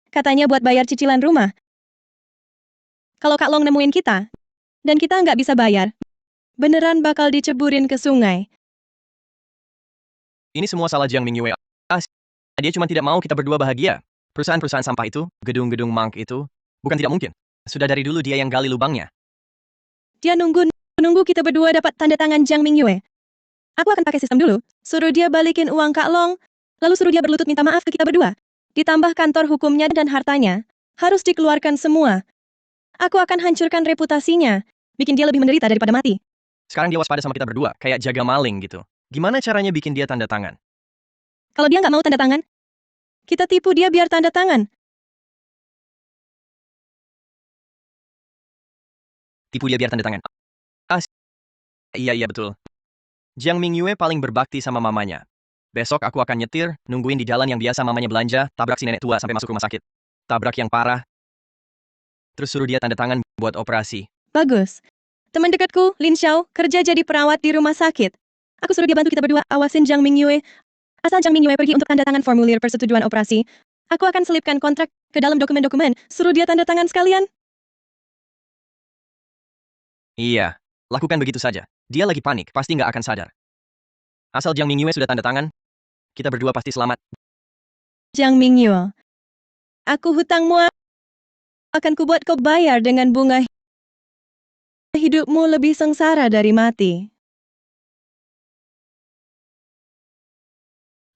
Katanya buat bayar cicilan rumah. Kalau Kak Long nemuin kita, dan kita nggak bisa bayar, beneran bakal diceburin ke sungai. Ini semua salah Jiang Mingyue. Dia cuma tidak mau kita berdua bahagia. Perusahaan-perusahaan sampah itu, gedung-gedung mangk itu, bukan tidak mungkin. Sudah dari dulu dia yang gali lubangnya. Dia nunggu kita berdua dapat tanda tangan Jiang Mingyue. Aku akan pakai sistem dulu, suruh dia balikin uang Kak Long, lalu suruh dia berlutut minta maaf ke kita berdua. Ditambah kantor hukumnya dan hartanya, harus dikeluarkan semua. Aku akan hancurkan reputasinya, bikin dia lebih menderita daripada mati. Sekarang dia waspada sama kita berdua, kayak jaga maling gitu. Gimana caranya bikin dia tanda tangan? Kalau dia nggak mau tanda tangan, kita tipu dia biar tanda tangan. Tipu dia biar tanda tangan. Iya betul. Jiang Mingyue paling berbakti sama mamanya. Besok aku akan nyetir, nungguin di jalan yang biasa mamanya belanja, tabrak si nenek tua sampai masuk rumah sakit. Tabrak yang parah. Terus suruh dia tanda tangan buat operasi. Bagus. Teman dekatku, Lin Xiao, kerja jadi perawat di rumah sakit. Aku suruh dia bantu kita berdua awasin Jiang Mingyue. Asal Jiang Mingyue pergi untuk tanda tangan formulir persetujuan operasi, aku akan selipkan kontrak ke dalam dokumen-dokumen, suruh dia tanda tangan sekalian. Iya, lakukan begitu saja. Dia lagi panik, pasti nggak akan sadar. Asal Jiang Mingyue sudah tanda tangan, kita berdua pasti selamat. Jiang Mingyue, aku hutangmu akan kubuat kau bayar dengan bunga. Hidupmu lebih sengsara dari mati.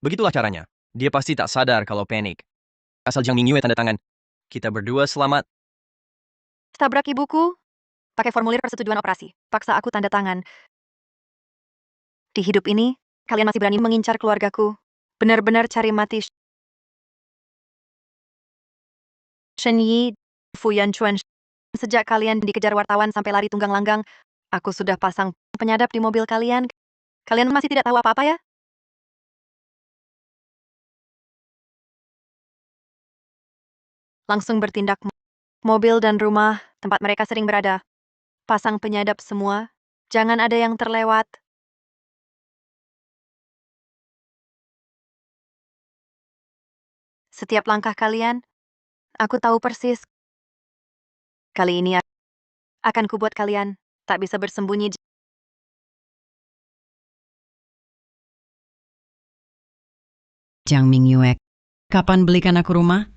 Begitulah caranya. Dia pasti tak sadar kalau panik. Asal Jiang Mingyue tanda tangan, kita berdua selamat. Tabrak ibuku, pakai formulir persetujuan operasi. Paksa aku tanda tangan. Di hidup ini, kalian masih berani mengincar keluargaku. Benar-benar cari mati. Shen Yi, Fu Yanchuan. Sejak kalian dikejar wartawan sampai lari tunggang langgang, aku sudah pasang penyadap di mobil kalian. Kalian masih tidak tahu apa-apa ya? Langsung bertindak. Mobil dan rumah, tempat mereka sering berada. Pasang penyadap semua. Jangan ada yang terlewat. Setiap langkah kalian, aku tahu persis. Kali ini akan kubuat kalian tak bisa bersembunyi. Jiang Mingyue, kapan belikan aku rumah?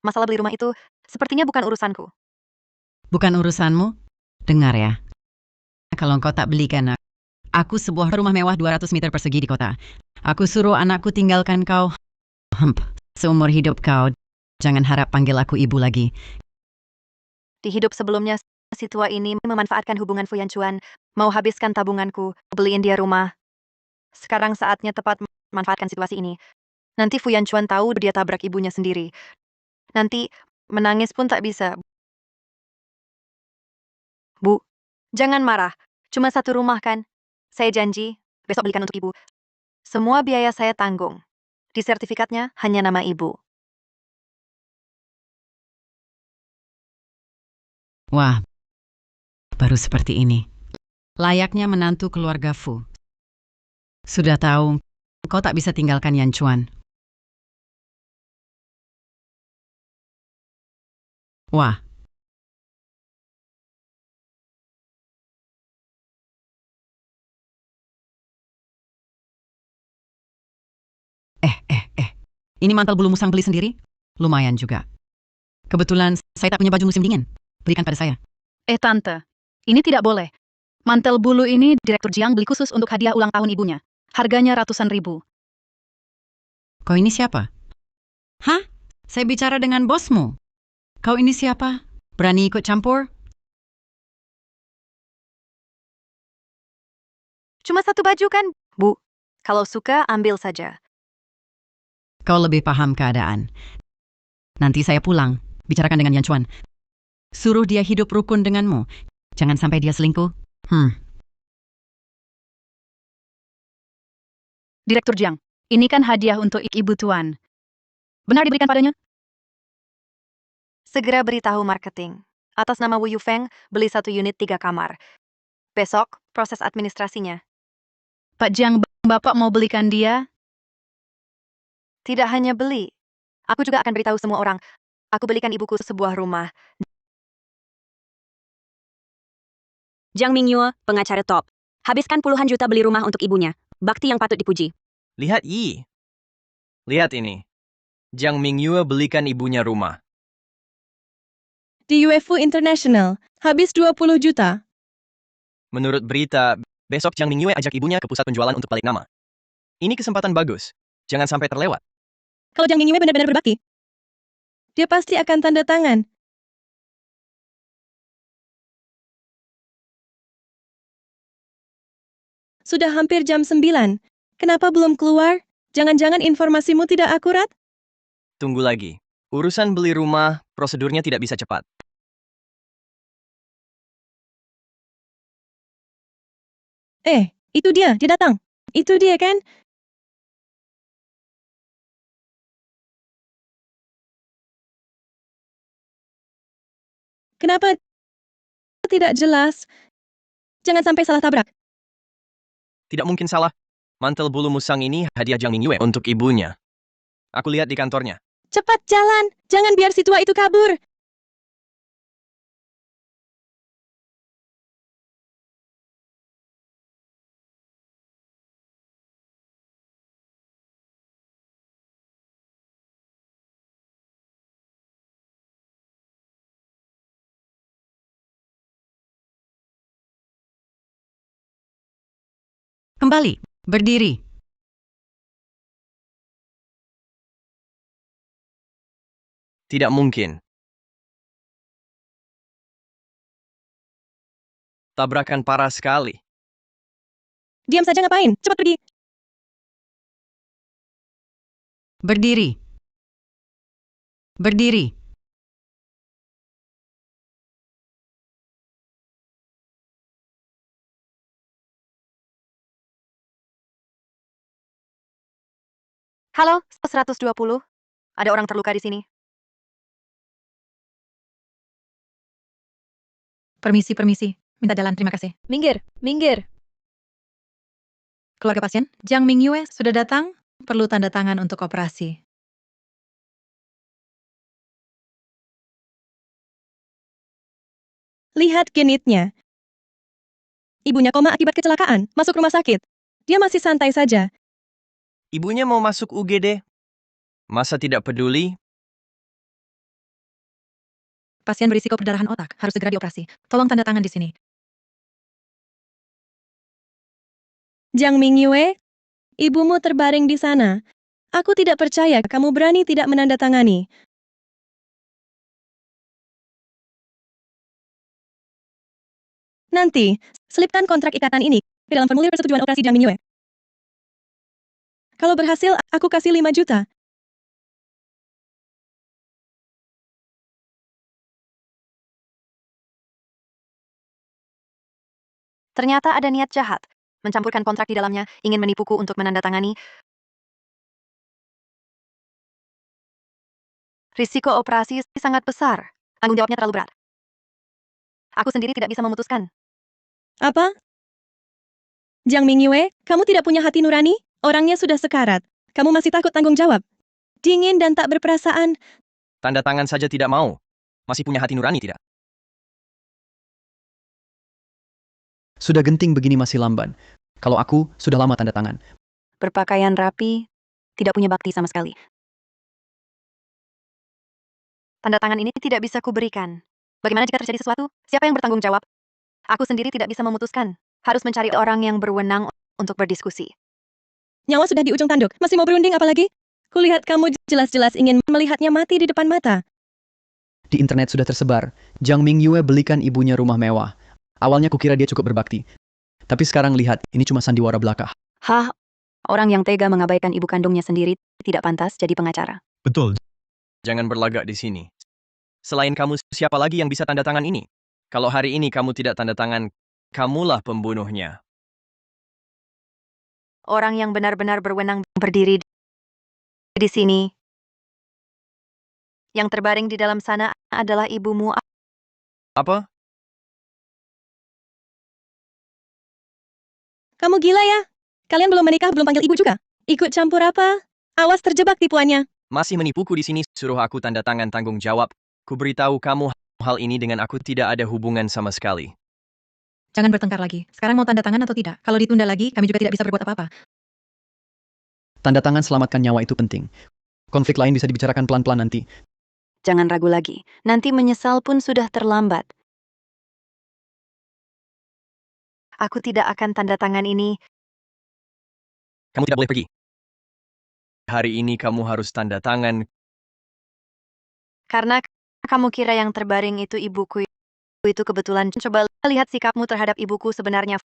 Masalah beli rumah itu sepertinya bukan urusanku. Bukan urusanmu? Dengar ya. Kalau engkau tak belikan aku sebuah rumah mewah 200 meter persegi di kota. Aku suruh anakku tinggalkan kau. Seumur hidup kau. Jangan harap panggil aku ibu lagi. Di hidup sebelumnya, si tua ini memanfaatkan hubungan Fu Yanchuan, mau habiskan tabunganku, beliin dia rumah. Sekarang saatnya tepat manfaatkan situasi ini. Nanti Fu Yanchuan tahu dia tabrak ibunya sendiri. Nanti menangis pun tak bisa. Bu, jangan marah. Cuma satu rumah kan? Saya janji, besok belikan untuk ibu. Semua biaya saya tanggung. Di sertifikatnya hanya nama ibu. Wah, baru seperti ini. Layaknya menantu keluarga Fu. Sudah tahu, kau tak bisa tinggalkan Yan Chuan. Wah. Ini mantel bulu musang beli sendiri? Lumayan juga. Kebetulan, saya tak punya baju musim dingin. Berikan pada saya. Tante, ini tidak boleh. Mantel bulu ini Direktur Jiang beli khusus untuk hadiah ulang tahun ibunya. Harganya ratusan ribu. Kau ini siapa? Hah? Saya bicara dengan bosmu. Kau ini siapa? Berani ikut campur? Cuma satu baju kan, Bu? Kalau suka, ambil saja. Kau lebih paham keadaan. Nanti saya pulang, bicarakan dengan Yan Chuan. Suruh dia hidup rukun denganmu. Jangan sampai dia selingkuh. Direktur Jiang, ini kan hadiah untuk Ibu Tuan. Benar diberikan padanya? Segera beritahu marketing. Atas nama Wu Yufeng, beli 1 unit 3 kamar. Besok, proses administrasinya. Pak Jiang, Bapak mau belikan dia? Tidak hanya beli. Aku juga akan beritahu semua orang. Aku belikan ibuku sebuah rumah. Jiang Mingyue, pengacara top. Habiskan puluhan juta beli rumah untuk ibunya. Bakti yang patut dipuji. Lihat Yi. Lihat ini. Jiang Mingyue belikan ibunya rumah. Di UFO International, habis 20 juta. Menurut berita, besok Jiang Mingyue ajak ibunya ke pusat penjualan untuk balik nama. Ini kesempatan bagus. Jangan sampai terlewat. Kalau Jiang Mingyue benar-benar berbakti, dia pasti akan tanda tangan. Sudah hampir jam 9. Kenapa belum keluar? Jangan-jangan informasimu tidak akurat? Tunggu lagi. Urusan beli rumah, prosedurnya tidak bisa cepat. Itu dia datang. Itu dia kan? Kenapa tidak jelas? Jangan sampai salah tabrak. Tidak mungkin salah. Mantel bulu musang ini hadiah Jiang Mingyue untuk ibunya. Aku lihat di kantornya. Cepat jalan, jangan biar si tua itu kabur. Kembali, berdiri. Tidak mungkin. Tabrakan parah sekali. Diam saja ngapain? Cepat pergi. Berdiri. Berdiri. Halo, 120. Ada orang terluka di sini. Permisi. Minta jalan, terima kasih. Minggir, minggir. Keluarga pasien, Jiang Mingyue sudah datang. Perlu tanda tangan untuk operasi. Lihat genitnya. Ibunya koma akibat kecelakaan, masuk rumah sakit. Dia masih santai saja. Ibunya mau masuk UGD. Masa tidak peduli? Pasien berisiko perdarahan otak, harus segera dioperasi. Tolong tanda tangan di sini. Jiang Mingyue, ibumu terbaring di sana. Aku tidak percaya kamu berani tidak menandatangani. Nanti, selipkan kontrak ikatan ini ke dalam formulir persetujuan operasi Jiang Mingyue. Kalau berhasil, aku kasih 5 juta. Ternyata ada niat jahat. Mencampurkan kontrak di dalamnya, ingin menipuku untuk menandatangani. Risiko operasi sangat besar. Tanggung jawabnya terlalu berat. Aku sendiri tidak bisa memutuskan. Apa? Jiang Mingyue, kamu tidak punya hati nurani? Orangnya sudah sekarat. Kamu masih takut tanggung jawab? Dingin dan tak berperasaan. Tanda tangan saja tidak mau. Masih punya hati nurani tidak? Sudah genting begini masih lamban. Kalau aku, sudah lama tanda tangan. Berpakaian rapi, tidak punya bakti sama sekali. Tanda tangan ini tidak bisa kuberikan. Bagaimana jika terjadi sesuatu? Siapa yang bertanggung jawab? Aku sendiri tidak bisa memutuskan. Harus mencari orang yang berwenang untuk berdiskusi. Nyawa sudah di ujung tanduk, masih mau berunding apalagi? Kulihat kamu jelas-jelas ingin melihatnya mati di depan mata. Di internet sudah tersebar, Jiang Mingyue belikan ibunya rumah mewah. Awalnya kukira dia cukup berbakti. Tapi sekarang lihat, ini cuma sandiwara belaka. Hah, orang yang tega mengabaikan ibu kandungnya sendiri tidak pantas jadi pengacara. Betul. Jangan berlagak di sini. Selain kamu, siapa lagi yang bisa tanda tangan ini? Kalau hari ini kamu tidak tanda tangan, kamulah pembunuhnya. Orang yang benar-benar berwenang berdiri di sini. Yang terbaring di dalam sana adalah ibumu. Apa? Kamu gila ya? Kalian belum menikah, belum panggil ibu juga? Ikut campur apa? Awas terjebak tipuannya. Masih menipuku di sini, suruh aku tanda tangan tanggung jawab. Ku beritahu kamu hal ini dengan aku tidak ada hubungan sama sekali. Jangan bertengkar lagi. Sekarang mau tanda tangan atau tidak? Kalau ditunda lagi, kami juga tidak bisa berbuat apa-apa. Tanda tangan selamatkan nyawa itu penting. Konflik lain bisa dibicarakan pelan-pelan nanti. Jangan ragu lagi. Nanti menyesal pun sudah terlambat. Aku tidak akan tanda tangan ini. Kamu tidak boleh pergi. Hari ini kamu harus tanda tangan. Karena kamu kira yang terbaring itu ibuku. Itu kebetulan. Coba lihat sikapmu terhadap ibuku sebenarnya.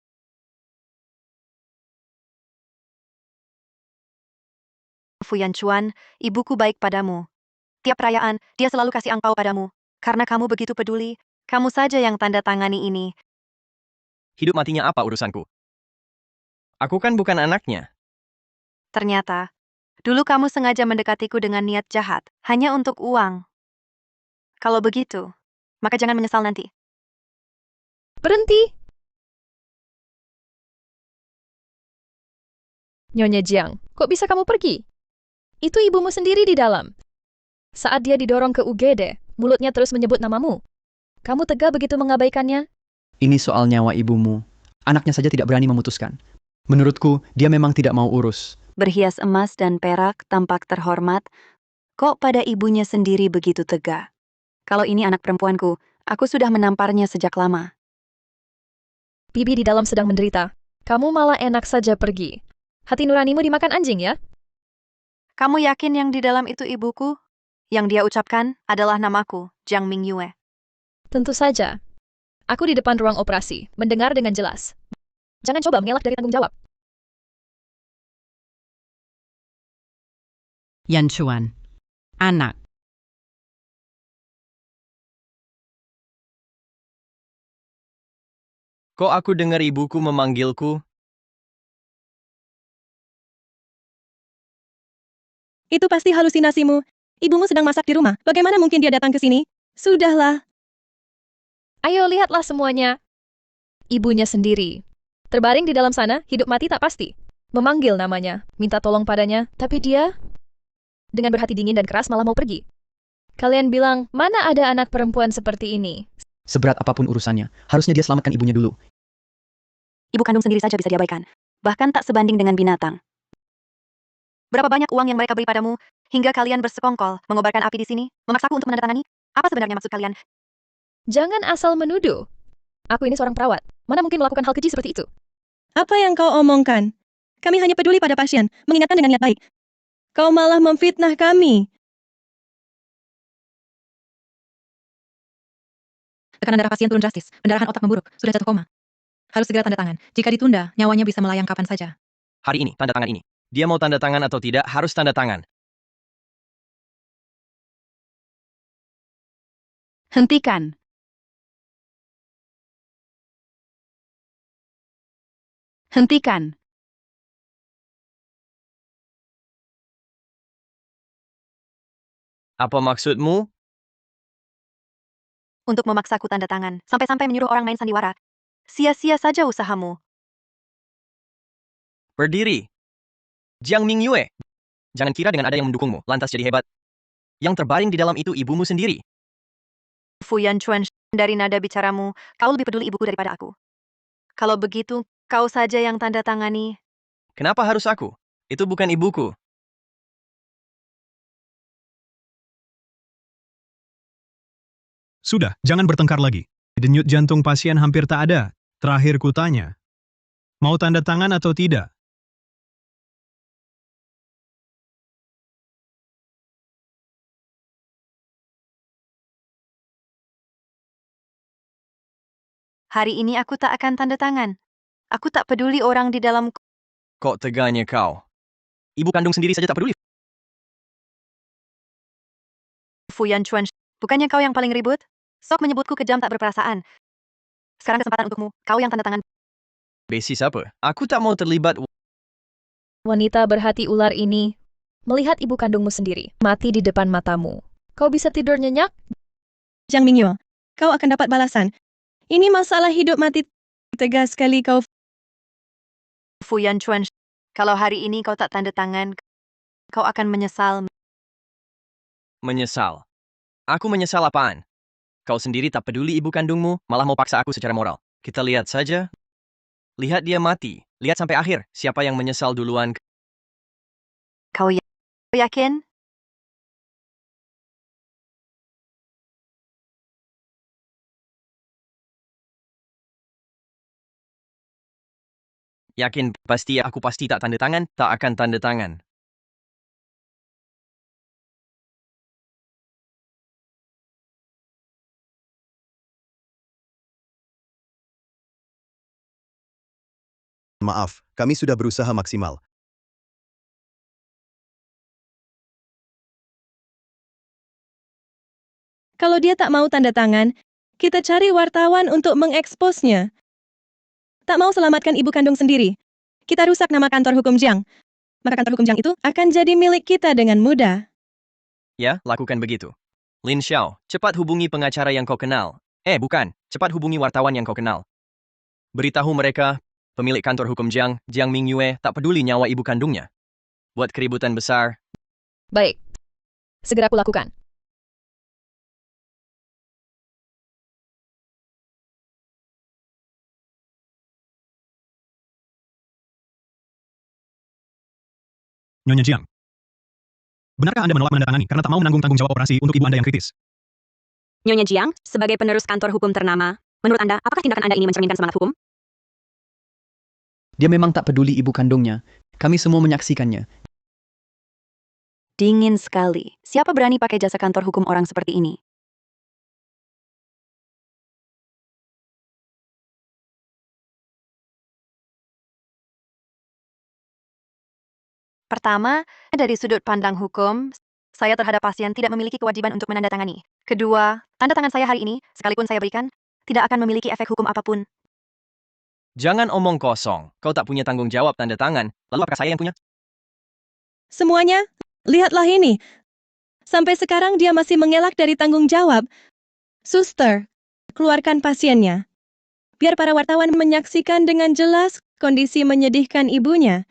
Fuyan Chuan, ibuku baik padamu. Tiap perayaan, dia selalu kasih angpau padamu. Karena kamu begitu peduli, kamu saja yang tanda tangani ini. Hidup matinya apa urusanku? Aku kan bukan anaknya. Ternyata, dulu kamu sengaja mendekatiku dengan niat jahat, hanya untuk uang. Kalau begitu, maka jangan menyesal nanti. Berhenti! Nyonya Jiang, kok bisa kamu pergi? Itu ibumu sendiri di dalam. Saat dia didorong ke UGD, mulutnya terus menyebut namamu. Kamu tega begitu mengabaikannya? Ini soal nyawa ibumu. Anaknya saja tidak berani memutuskan. Menurutku, dia memang tidak mau urus. Berhias emas dan perak tampak terhormat, kok pada ibunya sendiri begitu tega. Kalau ini anak perempuanku, aku sudah menamparnya sejak lama. Bibi di dalam sedang menderita. Kamu malah enak saja pergi. Hati nuranimu dimakan anjing ya? Kamu yakin yang di dalam itu ibuku? Yang dia ucapkan adalah namaku, Jiang Mingyue. Tentu saja. Aku di depan ruang operasi, mendengar dengan jelas. Jangan coba mengelak dari tanggung jawab. Yan Chuan. Anak. Kok aku dengar ibuku memanggilku? Itu pasti halusinasimu. Ibumu sedang masak di rumah. Bagaimana mungkin dia datang ke sini? Sudahlah. Ayo lihatlah semuanya. Ibunya sendiri. Terbaring di dalam sana, hidup mati tak pasti. Memanggil namanya, minta tolong padanya, tapi dia dengan berhati dingin dan keras malah mau pergi. Kalian bilang, mana ada anak perempuan seperti ini? Seberat apapun urusannya, harusnya dia selamatkan ibunya dulu. Ibu kandung sendiri saja bisa diabaikan. Bahkan tak sebanding dengan binatang. Berapa banyak uang yang mereka beri padamu, hingga kalian bersekongkol, mengobarkan api di sini, memaksaku untuk menandatangani? Apa sebenarnya maksud kalian? Jangan asal menuduh. Aku ini seorang perawat. Mana mungkin melakukan hal keji seperti itu? Apa yang kau omongkan? Kami hanya peduli pada pasien, mengingatkan dengan niat baik. Kau malah memfitnah kami. Tekanan darah pasien turun drastis, pendarahan otak memburuk, sudah jatuh koma. Harus segera tanda tangan. Jika ditunda, nyawanya bisa melayang kapan saja. Hari ini, tanda tangan ini. Dia mau tanda tangan atau tidak, harus tanda tangan. Hentikan. Hentikan. Apa maksudmu? Untuk memaksaku tanda tangan, sampai-sampai menyuruh orang main sandiwara. Sia-sia saja usahamu. Berdiri. Jiang Mingyue. Jangan kira dengan ada yang mendukungmu, lantas jadi hebat. Yang terbaring di dalam itu ibumu sendiri. Fuyan Chuan, dari nada bicaramu, kau lebih peduli ibuku daripada aku. Kalau begitu, kau saja yang tanda tangani. Kenapa harus aku? Itu bukan ibuku. Sudah, jangan bertengkar lagi. Denyut jantung pasien hampir tak ada. Terakhir kutanya. Mau tanda tangan atau tidak? Hari ini aku tak akan tanda tangan. Aku tak peduli orang di dalam. Kok teganya kau? Ibu kandung sendiri saja tak peduli. Fu Yanchuan, bukannya kau yang paling ribut? Sok menyebutku kejam tak berperasaan. Sekarang kesempatan untukmu, kau yang tanda tangan. Basis apa? Aku tak mau terlibat. Wanita berhati ular ini melihat ibu kandungmu sendiri mati di depan matamu. Kau bisa tidur nyenyak? Jiang Mingyue, kau akan dapat balasan. Ini masalah hidup mati. Tegas sekali kau. Fu Yanchuan, kalau hari ini kau tak tanda tangan, kau akan menyesal. Menyesal. Aku menyesal apaan? Kau sendiri tak peduli ibu kandungmu, malah mau paksa aku secara moral. Kita lihat saja. Lihat dia mati. Lihat sampai akhir. Siapa yang menyesal duluan? Kau yakin? Yakin pasti aku pasti tak tanda tangan, tak akan tanda tangan. Maaf, kami sudah berusaha maksimal. Kalau dia tak mau tanda tangan, kita cari wartawan untuk mengeksposnya. Tak mau selamatkan ibu kandung sendiri. Kita rusak nama kantor hukum Jiang. Maka kantor hukum Jiang itu akan jadi milik kita dengan mudah. Ya, lakukan begitu. Lin Xiao, cepat hubungi pengacara yang kau kenal. Bukan, cepat hubungi wartawan yang kau kenal. Beritahu mereka, pemilik kantor hukum Jiang, Jiang Mingyue, tak peduli nyawa ibu kandungnya. Buat keributan besar. Baik. Segera aku lakukan. Nyonya Jiang. Benarkah Anda menolak menandatangani karena tak mau menanggung tanggung jawab operasi untuk ibu Anda yang kritis? Nyonya Jiang, sebagai penerus kantor hukum ternama, menurut Anda, apakah tindakan Anda ini mencerminkan semangat hukum? Dia memang tak peduli ibu kandungnya. Kami semua menyaksikannya. Dingin sekali. Siapa berani pakai jasa kantor hukum orang seperti ini? Pertama, dari sudut pandang hukum, saya terhadap pasien tidak memiliki kewajiban untuk menandatangani. Kedua, tanda tangan saya hari ini, sekalipun saya berikan, tidak akan memiliki efek hukum apapun. Jangan omong kosong. Kau tak punya tanggung jawab tanda tangan. Lalu apakah saya yang punya? Semuanya, lihatlah ini. Sampai sekarang dia masih mengelak dari tanggung jawab. Suster, keluarkan pasiennya. Biar para wartawan menyaksikan dengan jelas kondisi menyedihkan ibunya.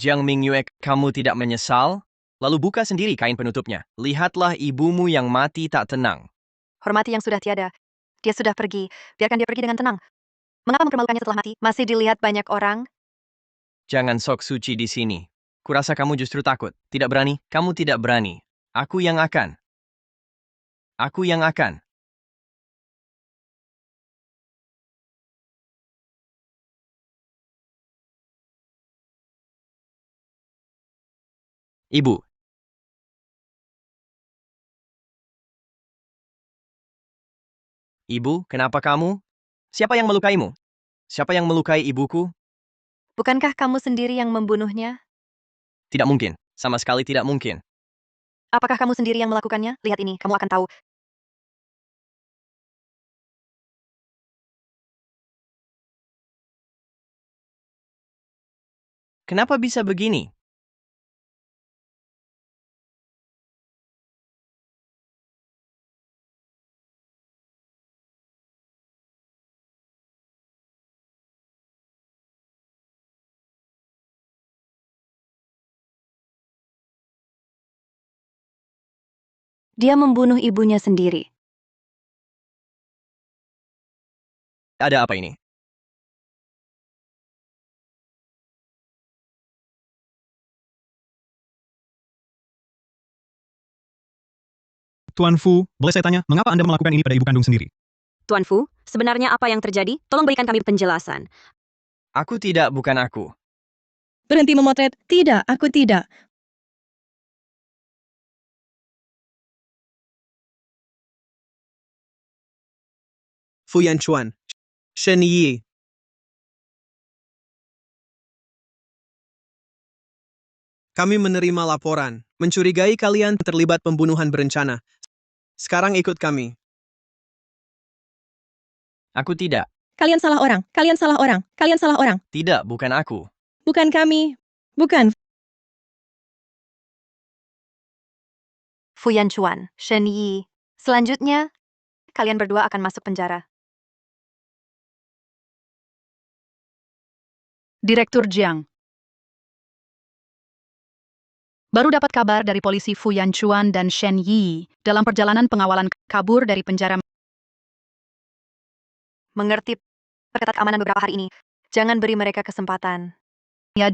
Jiang Mingyue, kamu tidak menyesal? Lalu buka sendiri kain penutupnya. Lihatlah ibumu yang mati tak tenang. Hormati yang sudah tiada. Dia sudah pergi. Biarkan dia pergi dengan tenang. Mengapa mempermalukannya setelah mati? Masih dilihat banyak orang? Jangan sok suci di sini. Kurasa kamu justru takut. Tidak berani? Kamu tidak berani. Aku yang akan. Aku yang akan. Ibu. Ibu, kenapa kamu? Siapa yang melukaimu? Siapa yang melukai ibuku? Bukankah kamu sendiri yang membunuhnya? Tidak mungkin. Sama sekali tidak mungkin. Apakah kamu sendiri yang melakukannya? Lihat ini, kamu akan tahu. Kenapa bisa begini? Dia membunuh ibunya sendiri. Ada apa ini? Tuan Fu, boleh saya tanya, mengapa Anda melakukan ini pada ibu kandung sendiri? Tuan Fu, sebenarnya apa yang terjadi? Tolong berikan kami penjelasan. Aku tidak, bukan aku. Berhenti memotret. Tidak, aku tidak. Fu Yanchuan, Shen Yi. Kami menerima laporan, mencurigai kalian terlibat pembunuhan berencana. Sekarang ikut kami. Aku tidak. Kalian salah orang, kalian salah orang, kalian salah orang. Tidak, bukan aku. Bukan kami. Bukan. Fu Yanchuan, Shen Yi. Selanjutnya, kalian berdua akan masuk penjara. Direktur Jiang. Baru dapat kabar dari polisi Fu Yanchuan dan Shen Yi dalam perjalanan pengawalan kabur dari penjara. Mengerti perketat keamanan beberapa hari ini. Jangan beri mereka kesempatan. Ya,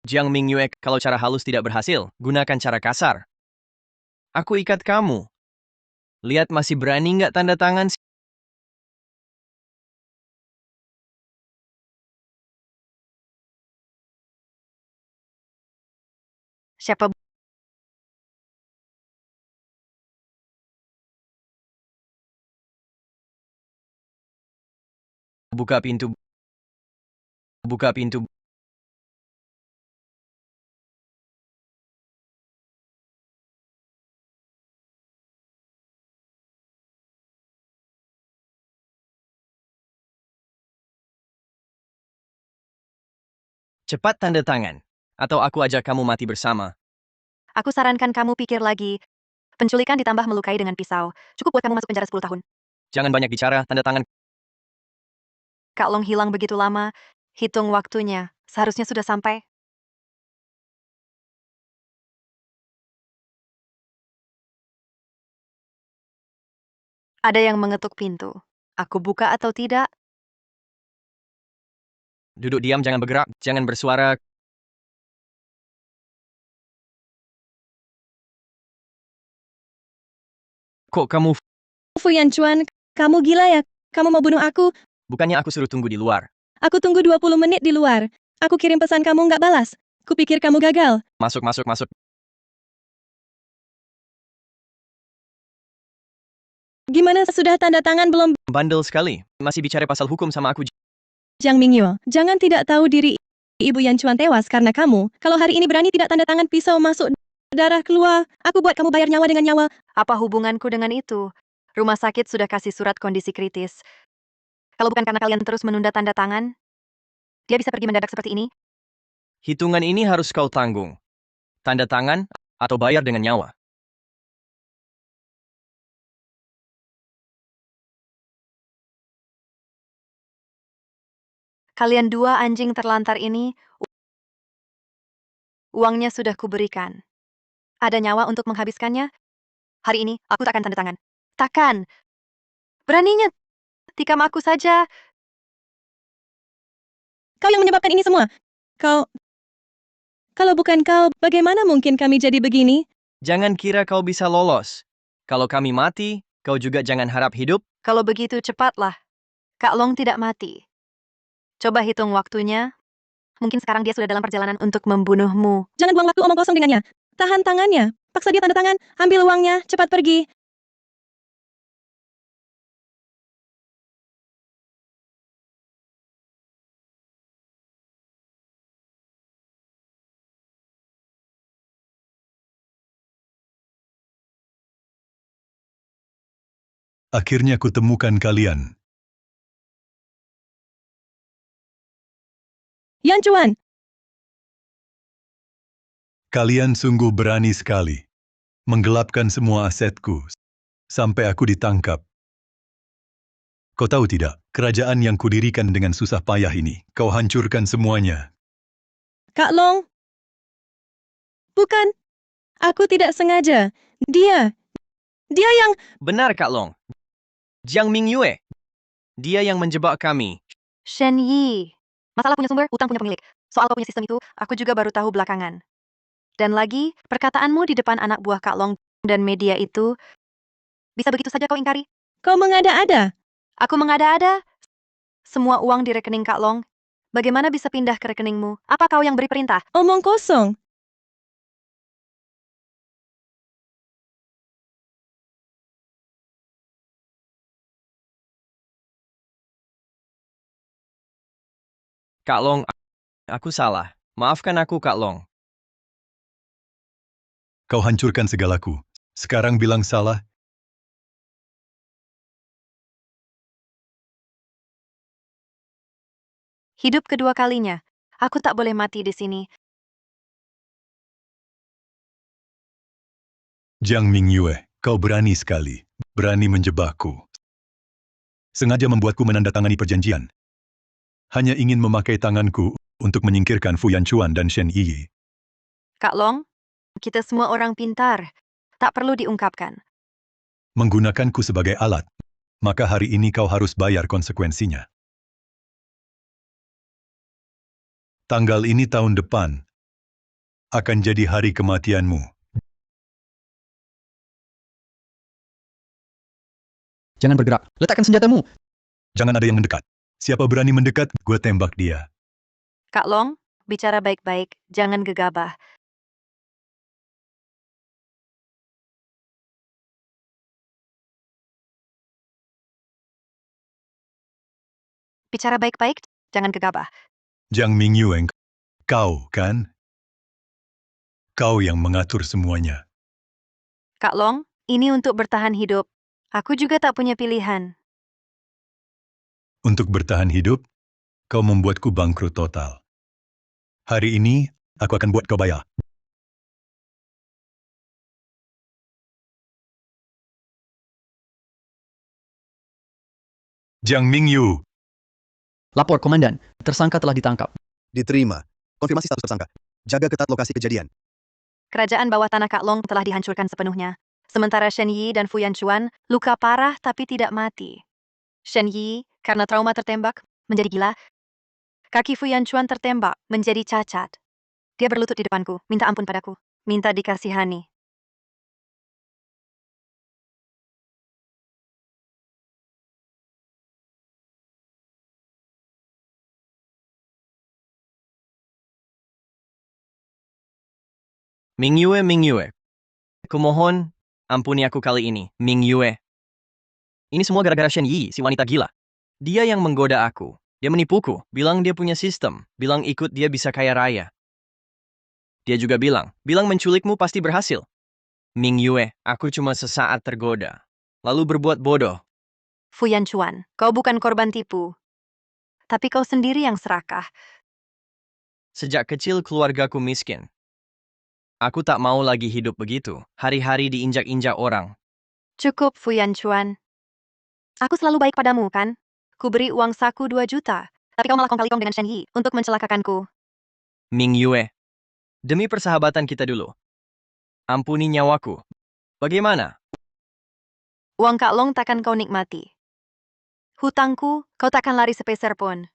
Jiang Mingyue, kalau cara halus tidak berhasil, gunakan cara kasar. Aku ikat kamu. Lihat masih berani nggak tanda tangan? Siapa Buka pintu. Buka pintu. Cepat tanda tangan. Atau aku ajak kamu mati bersama. Aku sarankan kamu pikir lagi. Penculikan ditambah melukai dengan pisau. Cukup buat kamu masuk penjara 10 tahun. Jangan banyak bicara, tanda tangan. Kak Long hilang begitu lama. Hitung waktunya. Seharusnya sudah sampai. Ada yang mengetuk pintu. Aku buka atau tidak? Duduk diam, jangan bergerak, jangan bersuara. Kok kamu... Fu Yanchuan, kamu gila ya? Kamu mau bunuh aku? Bukannya aku suruh tunggu di luar. Aku tunggu 20 menit di luar. Aku kirim pesan kamu nggak balas. Kupikir kamu gagal. Masuk, masuk, masuk. Gimana, sudah tanda tangan belum? Bandel sekali. Masih bicara pasal hukum sama aku. Jiang Mingyue, jangan tidak tahu diri. Ibu Yanchuan tewas karena kamu. Kalau hari ini berani tidak tanda tangan, pisau masuk, darah keluar. Aku buat kamu bayar nyawa dengan nyawa. Apa hubunganku dengan itu? Rumah sakit sudah kasih surat kondisi kritis. Kalau bukan karena kalian terus menunda tanda tangan, dia bisa pergi mendadak seperti ini. Hitungan ini harus kau tanggung. Tanda tangan atau bayar dengan nyawa. Kalian dua anjing terlantar ini, uangnya sudah kuberikan. Ada nyawa untuk menghabiskannya? Hari ini, aku takkan tanda tangan. Takkan. Beraninya, tikam aku saja. Kau yang menyebabkan ini semua. Kalau bukan kau, bagaimana mungkin kami jadi begini? Jangan kira kau bisa lolos. Kalau kami mati, kau juga jangan harap hidup. Kalau begitu cepatlah. Kak Long tidak mati. Coba hitung waktunya. Mungkin sekarang dia sudah dalam perjalanan untuk membunuhmu. Jangan buang waktu omong kosong dengannya. Tahan tangannya. Paksa dia tanda tangan. Ambil uangnya. Cepat pergi. Akhirnya kutemukan kalian. Yanchuan, Kalian sungguh berani sekali. Menggelapkan semua asetku. Sampai aku ditangkap. Kau tahu tidak, kerajaan yang kudirikan dengan susah payah ini, kau hancurkan semuanya. Kak Long. Bukan. Aku tidak sengaja. Dia yang... Benar, Kak Long. Jiang Mingyue. Dia yang menjebak kami. Shen Yi. Masalah punya sumber, utang punya pemilik. Soal kau punya sistem itu, aku juga baru tahu belakangan. Dan lagi, perkataanmu di depan anak buah Kak Long dan media itu Bisa begitu saja kau ingkari? Kau mengada-ada. Aku mengada-ada. Semua uang di rekening Kak Long. Bagaimana bisa pindah ke rekeningmu? Apa kau yang beri perintah? Omong kosong. Kak Long, aku salah. Maafkan aku, Kak Long. Kau hancurkan segalaku. Sekarang bilang salah. Hidup kedua kalinya. Aku tak boleh mati di sini. Jiang Mingyue, kau berani sekali. Berani menjebakku. Sengaja membuatku menandatangani perjanjian. Hanya ingin memakai tanganku untuk menyingkirkan Fu Yanchuan dan Shen Yi. Kak Long, kita semua orang pintar. Tak perlu diungkapkan. Menggunakanku sebagai alat. Maka hari ini kau harus bayar konsekuensinya. Tanggal ini tahun depan akan jadi hari kematianmu. Jangan bergerak. Letakkan senjatamu. Jangan ada yang mendekat. Siapa berani mendekat, gue tembak dia. Kak Long, bicara baik-baik. Jangan gegabah. Bicara baik-baik, jangan gegabah. Jiang Mingyue, kau kan? Kau yang mengatur semuanya. Kak Long, ini untuk bertahan hidup. Aku juga tak punya pilihan. Untuk bertahan hidup, kau membuatku bangkrut total. Hari ini, aku akan buat kau bayar. Jiang Mingyu. Lapor, Komandan. Tersangka telah ditangkap. Diterima. Konfirmasi status tersangka. Jaga ketat lokasi kejadian. Kerajaan bawah tanah Kak Long telah dihancurkan sepenuhnya. Sementara Shen Yi dan Fu Yanchuan luka parah tapi tidak mati. Shen Yi, karena trauma tertembak, menjadi gila. Kaki Fu Yanchuan tertembak, menjadi cacat. Dia berlutut di depanku, minta ampun padaku. Minta dikasihani. Mingyue. Kumohon, ampuni aku kali ini, Mingyue. Ini semua gara-gara Shen Yi, si wanita gila. Dia yang menggoda aku. Dia menipuku, bilang dia punya sistem, bilang ikut dia bisa kaya raya. Dia juga bilang menculikmu pasti berhasil. Mingyue, aku cuma sesaat tergoda. Lalu berbuat bodoh. Fu Yanchuan, kau bukan korban tipu. Tapi kau sendiri yang serakah. Sejak kecil keluargaku miskin. Aku tak mau lagi hidup begitu, hari-hari diinjak-injak orang. Cukup, Fu Yanchuan. Aku selalu baik padamu, kan? Ku beri uang saku 2 juta. Tapi kau malah kong kali kong dengan Shen Yi untuk mencelakakanku. Mingyue, demi persahabatan kita dulu. Ampuni nyawaku. Bagaimana? Uang Kak Long takkan kau nikmati. Hutangku, kau takkan lari sepeser pun.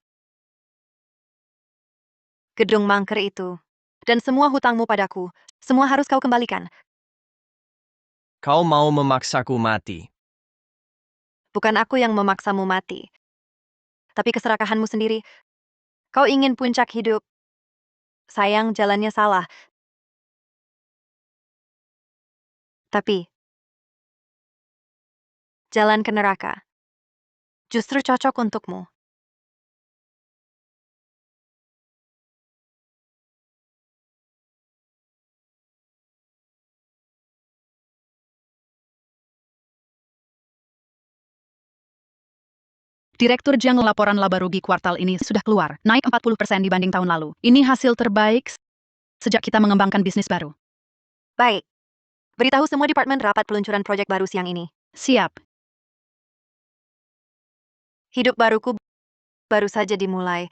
Gedung mangker itu. Dan semua hutangmu padaku, semua harus kau kembalikan. Kau mau memaksaku mati. Bukan aku yang memaksamu mati. Tapi keserakahanmu sendiri. Kau ingin puncak hidup. Sayang, jalannya salah. Tapi, jalan ke neraka justru cocok untukmu. Direktur Jiang, laporan laba rugi kuartal ini sudah keluar, naik 40% dibanding tahun lalu. Ini hasil terbaik sejak kita mengembangkan bisnis baru. Baik. Beritahu semua departemen rapat peluncuran proyek baru siang ini. Siap. Hidup baruku baru saja dimulai.